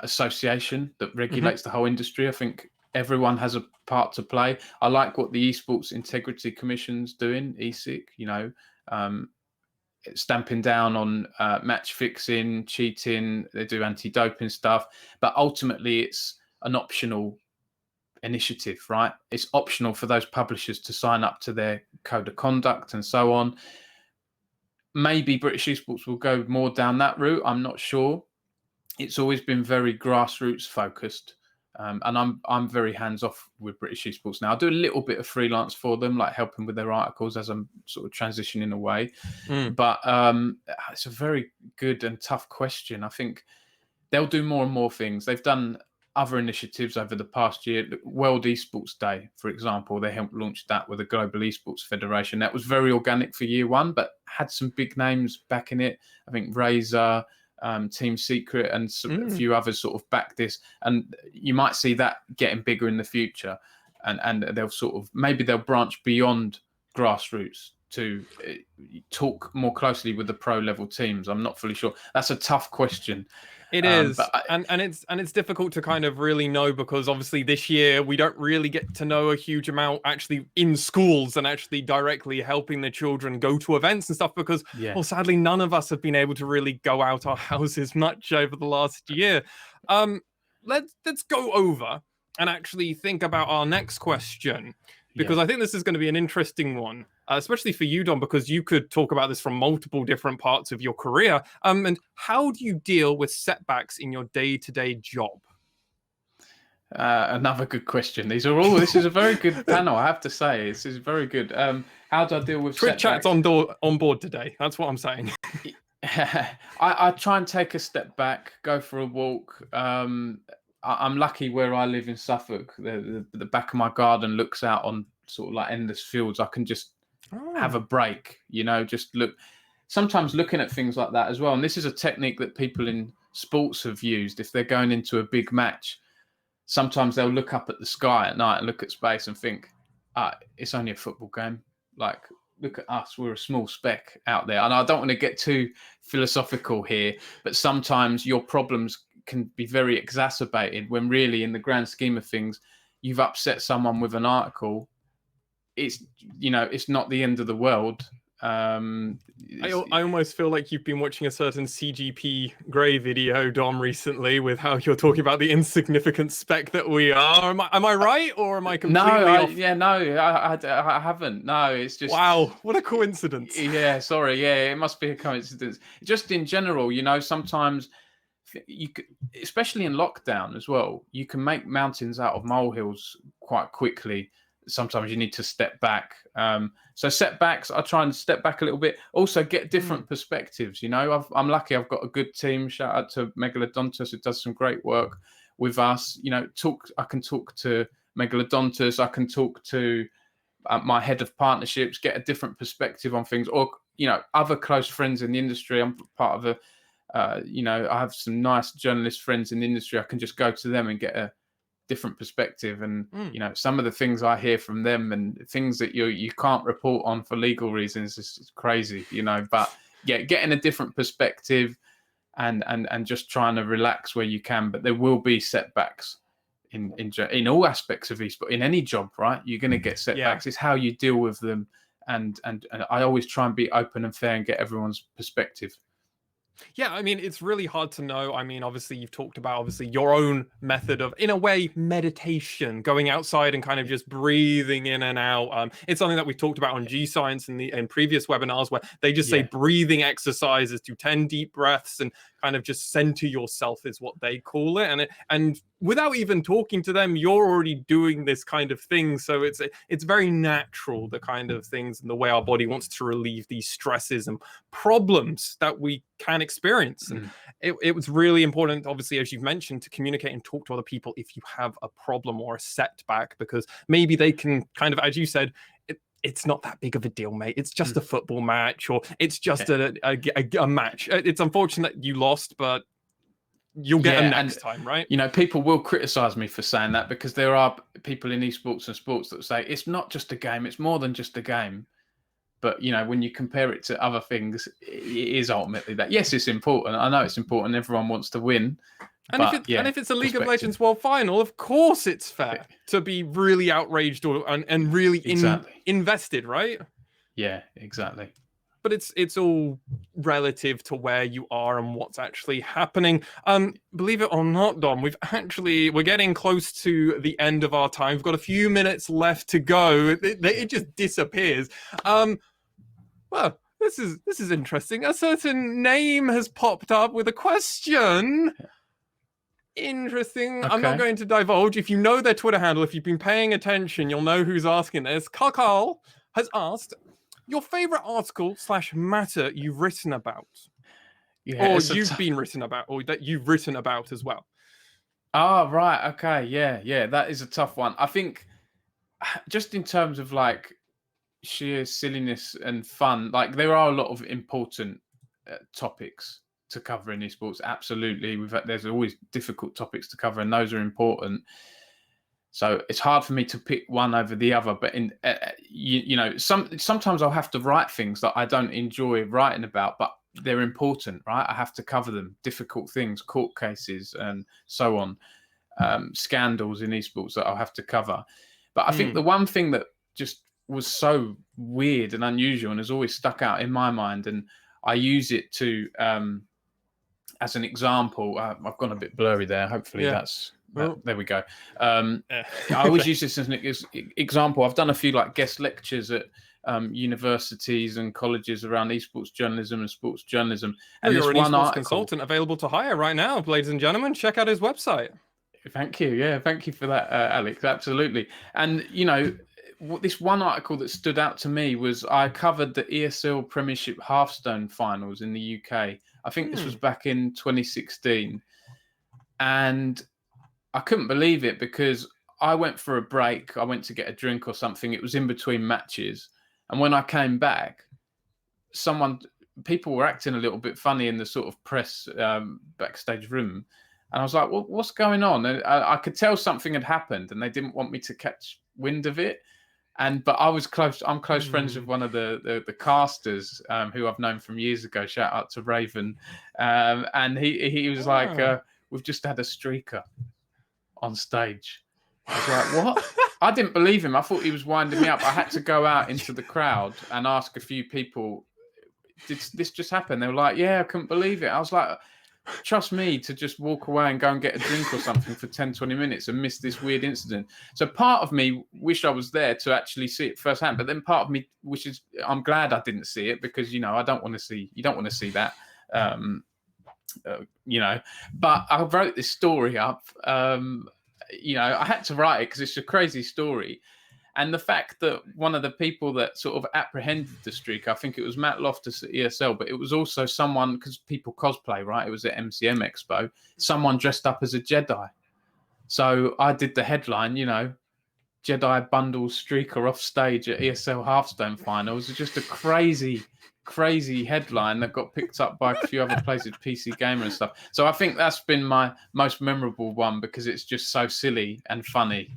association that regulates the whole industry. I think everyone has a part to play. I like what the Esports Integrity Commission's doing, ESIC, stamping down on match fixing, cheating. They do anti-doping stuff, but ultimately it's an optional initiative, right? It's optional for those publishers to sign up to their code of conduct and so on. Maybe British Esports will go more down that route. I'm not sure. It's always been very grassroots focused, and I'm very hands off with British Esports now. I do a little bit of freelance for them, like helping with their articles as I'm sort of transitioning away. But it's a very good and tough question. I think they'll do more and more things. They've done other initiatives over the past year. World Esports Day, for example, they helped launch that with the Global Esports Federation. That was very organic for year one, but had some big names back in it. I think Razer, Team Secret, and a few others sort of back this. And you might see that getting bigger in the future. And maybe they'll branch beyond grassroots to talk more closely with the pro level teams. I'm not fully sure. That's a tough question. It is, and it's difficult to kind of really know, because obviously this year we don't really get to know a huge amount actually in schools and actually directly helping the children go to events and stuff, because well, sadly none of us have been able to really go out our houses much over the last year. Let's go over and actually think about our next question, because I think this is going to be an interesting one, especially for you, Dom, because you could talk about this from multiple different parts of your career. And how do you deal with setbacks in your day-to-day job? Another good question. This is a very good panel, I have to say. This is very good. How do I deal with Twitch setbacks? chat's on board today. That's what I'm saying. I try and take a step back, go for a walk. I'm lucky where I live in Suffolk. The back of my garden looks out on sort of like endless fields. I can just have a break, just look. Sometimes looking at things like that as well. And this is a technique that people in sports have used. If they're going into a big match, sometimes they'll look up at the sky at night and look at space and think, it's only a football game. Like, look at us, we're a small speck out there. And I don't want to get too philosophical here, but sometimes your problems can be very exacerbated when really in the grand scheme of things, you've upset someone with an article. It's not the end of the world. I almost feel like you've been watching a certain CGP Grey video, Dom, recently, with how you're talking about the insignificant speck that we are. Am I right, or am I completely off? I haven't. No, it's just, wow, what a coincidence. Yeah, sorry. Yeah, it must be a coincidence. Just in general, sometimes you could, especially in lockdown as well, you can make mountains out of molehills quite quickly. Sometimes you need to step back. So setbacks, I try and step back a little bit. Also get different perspectives. I'm lucky I've got a good team. Shout out to Megalodontus, who does some great work with us. I can talk to Megalodontus. I can talk to my head of partnerships, get a different perspective on things. Or, other close friends in the industry. I'm part of I have some nice journalist friends in the industry. I can just go to them and get a different perspective, and some of the things I hear from them and things that you can't report on for legal reasons is crazy, but getting a different perspective and just trying to relax where you can. But there will be setbacks in all aspects of esports, in any job, right? You're going to get setbacks. It's how you deal with them, and I always try and be open and fair and get everyone's perspective. Yeah, I mean, it's really hard to know. I mean, obviously, you've talked about obviously your own method of, in a way, meditation, going outside and kind of just breathing in and out. It's something that we've talked about on G Science in previous webinars, where they just say breathing exercises, do 10 deep breaths and kind of just center yourself is what they call it. And without even talking to them, you're already doing this kind of thing. So it's very natural, the kind of things and the way our body wants to relieve these stresses and problems that we can experience. And it was really important, obviously, as you've mentioned, to communicate and talk to other people if you have a problem or a setback, because maybe they can kind of, as you said, it's not that big of a deal, mate. It's just a football match, or it's just a match. It's unfortunate you lost, but you'll get them next time, right? You know, people will criticize me for saying that, because there are people in esports and sports that say it's not just a game, it's more than just a game. But, you know, when you compare it to other things, it is ultimately that. Yes, it's important. I know it's important. Everyone wants to win. And if it's a League of Legends World Final, of course it's fair to be really outraged and really invested, right? Yeah, exactly. But it's all relative to where you are and what's actually happening. Believe it or not, Dom, we're getting close to the end of our time. We've got a few minutes left to go. It just disappears. Well, this is interesting. A certain name has popped up with a question. Interesting. Okay. I'm not going to divulge. If you know their Twitter handle, if you've been paying attention, you'll know who's asking this. Kakal has asked, your favorite article / matter you've written about, or you've been written about, or that you've written about as well. Oh, right. Okay. Yeah. That is a tough one. I think just in terms of like sheer silliness and fun, like there are a lot of important topics to cover in esports. Absolutely. There's always difficult topics to cover, and those are important. So it's hard for me to pick one over the other, but sometimes I'll have to write things that I don't enjoy writing about, but they're important, right? I have to cover them, difficult things, court cases and so on, scandals in esports that I'll have to cover. But I think the one thing that just was so weird and unusual and has always stuck out in my mind, and I use it to as an example. I've gone a bit blurry there. Hopefully there we go. I always use this as an example. I've done a few like guest lectures at universities and colleges around esports journalism and sports journalism. And you're an esports consultant available to hire right now, ladies and gentlemen. Check out his website. Thank you. Yeah, thank you for that, Alex. Absolutely. And, you know, this one article that stood out to me was I covered the ESL Premiership Hearthstone finals in the UK. I think this was back in 2016. And I couldn't believe it, because I went for a break. I went to get a drink or something. It was in between matches. And when I came back, people were acting a little bit funny in the sort of press backstage room. And I was like, well, what's going on? And I could tell something had happened and they didn't want me to catch wind of it. But I was close. I'm close friends with one of the casters who I've known from years ago. Shout out to Raven. And he was like, we've just had a streaker on stage. I was like, what? I didn't believe him. I thought he was winding me up. I had to go out into the crowd and ask a few people, did this just happen? They were like, yeah, I couldn't believe it. I was like, trust me to just walk away and go and get a drink or something for 10, 20 minutes and miss this weird incident. So part of me wish I was there to actually see it firsthand. But then part of me wishes, I'm glad I didn't see it, because, you know, you don't want to see that. But I wrote this story up. I had to write it because it's a crazy story. And the fact that one of the people that sort of apprehended the streak, I think it was Matt Loftus at ESL, but it was also someone, because people cosplay, right? It was at MCM Expo, someone dressed up as a Jedi. So I did the headline, Jedi bundles streaker off stage at ESL Hearthstone finals. It's just a crazy headline that got picked up by a few other places, PC Gamer and stuff. So I think that's been my most memorable one, because it's just so silly and funny,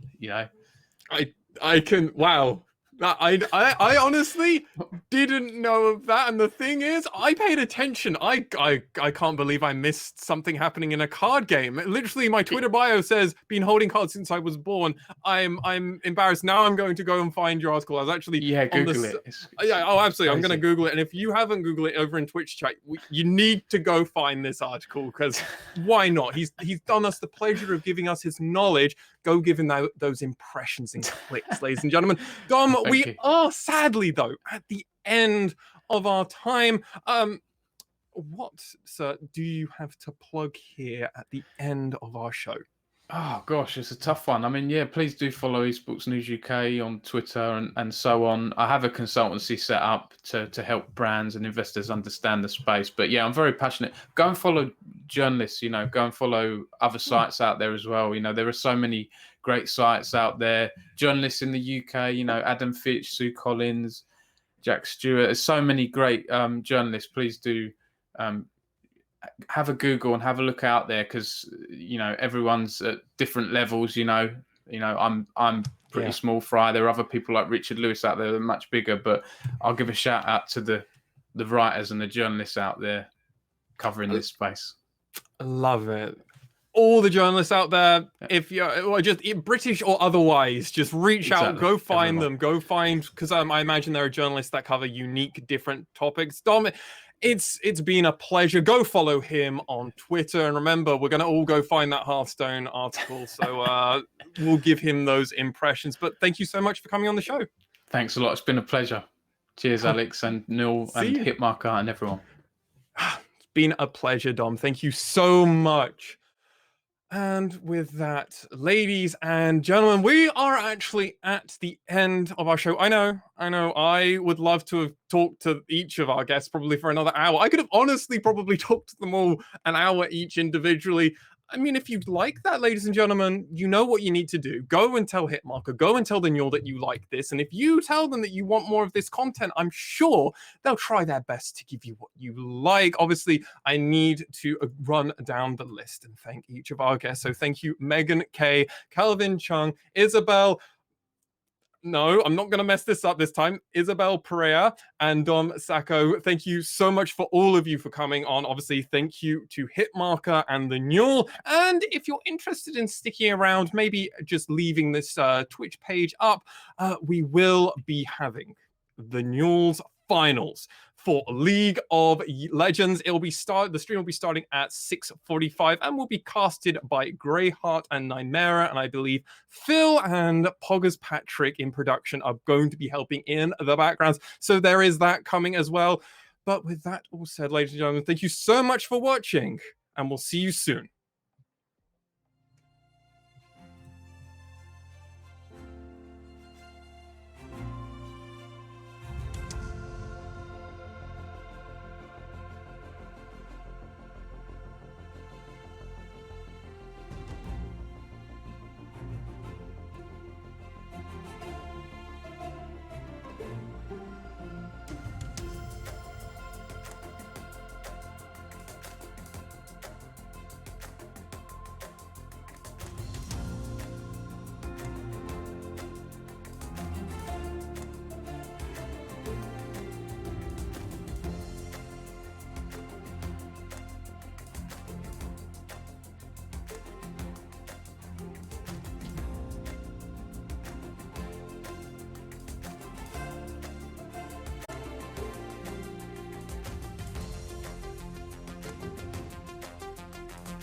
I can, wow. I honestly didn't know of that, and the thing is, I paid attention. I can't believe I missed something happening in a card game. Literally, my Twitter bio says "been holding cards since I was born." I'm embarrassed now. I'm going to go and find your article. I was actually Google it. Yeah, oh, absolutely. Crazy. I'm going to Google it, and if you haven't Googled it over in Twitch chat, you need to go find this article, because why not? He's done us the pleasure of giving us his knowledge. Go give him those impressions and clicks, ladies and gentlemen. Dom, we are sadly, though, at the end of our time. What, sir, do you have to plug here at the end of our show? Oh gosh, it's a tough one. I mean, yeah, please do follow Esports News UK on Twitter and so on. I have a consultancy set up to help brands and investors understand the space. But yeah, I'm very passionate. Go and follow journalists, you know, go and follow other sites out there as well. You know, there are so many great sites out there. Journalists in the UK, you know, Adam Fitch, Sue Collins, Jack Stewart. There's so many great journalists. Please do have a Google and have a look out there, because you know everyone's at different levels. You know, I'm pretty small fry. There are other people like Richard Lewis out there that are much bigger. But I'll give a shout out to the writers and the journalists out there covering this space. I love it. All the journalists out there, if you're just British or otherwise, just reach out, go find them, go find, because I imagine there are journalists that cover unique, different topics. Dom, it's been a pleasure. Go follow him on Twitter, and remember, we're going to all go find that Hearthstone article, so we'll give him those impressions. But thank you so much for coming on the show. Thanks a lot. It's been a pleasure. Cheers, Alex and NUEL and Hitmarker and everyone. It's been a pleasure, Dom. Thank you so much. And with that, ladies and gentlemen, we are actually at the end of our show. I know. I would love to have talked to each of our guests probably for another hour. I could have honestly probably talked to them all an hour each individually. I mean, if you'd like that, ladies and gentlemen, you know what you need to do. Go and tell Hitmarker, go and tell the NUEL that you like this. And if you tell them that you want more of this content, I'm sure they'll try their best to give you what you like. Obviously, I need to run down the list and thank each of our guests. So thank you, Megan K, Calvin Chung, Isabel. No, I'm not going to mess this up this time. Isabel Perea and Dom Sacco, thank you so much for all of you for coming on. Obviously, thank you to Hitmarker and the NUEL. And if you're interested in sticking around, maybe just leaving this Twitch page up, we will be having the NUEL's finals for League of Legends. The stream will be starting at 6:45 and will be casted by Greyheart and Nymera, and I believe Phil and Poggers Patrick in production are going to be helping in the backgrounds. So there is that coming as well. But with that all said, ladies and gentlemen, thank you so much for watching, and we'll see you soon.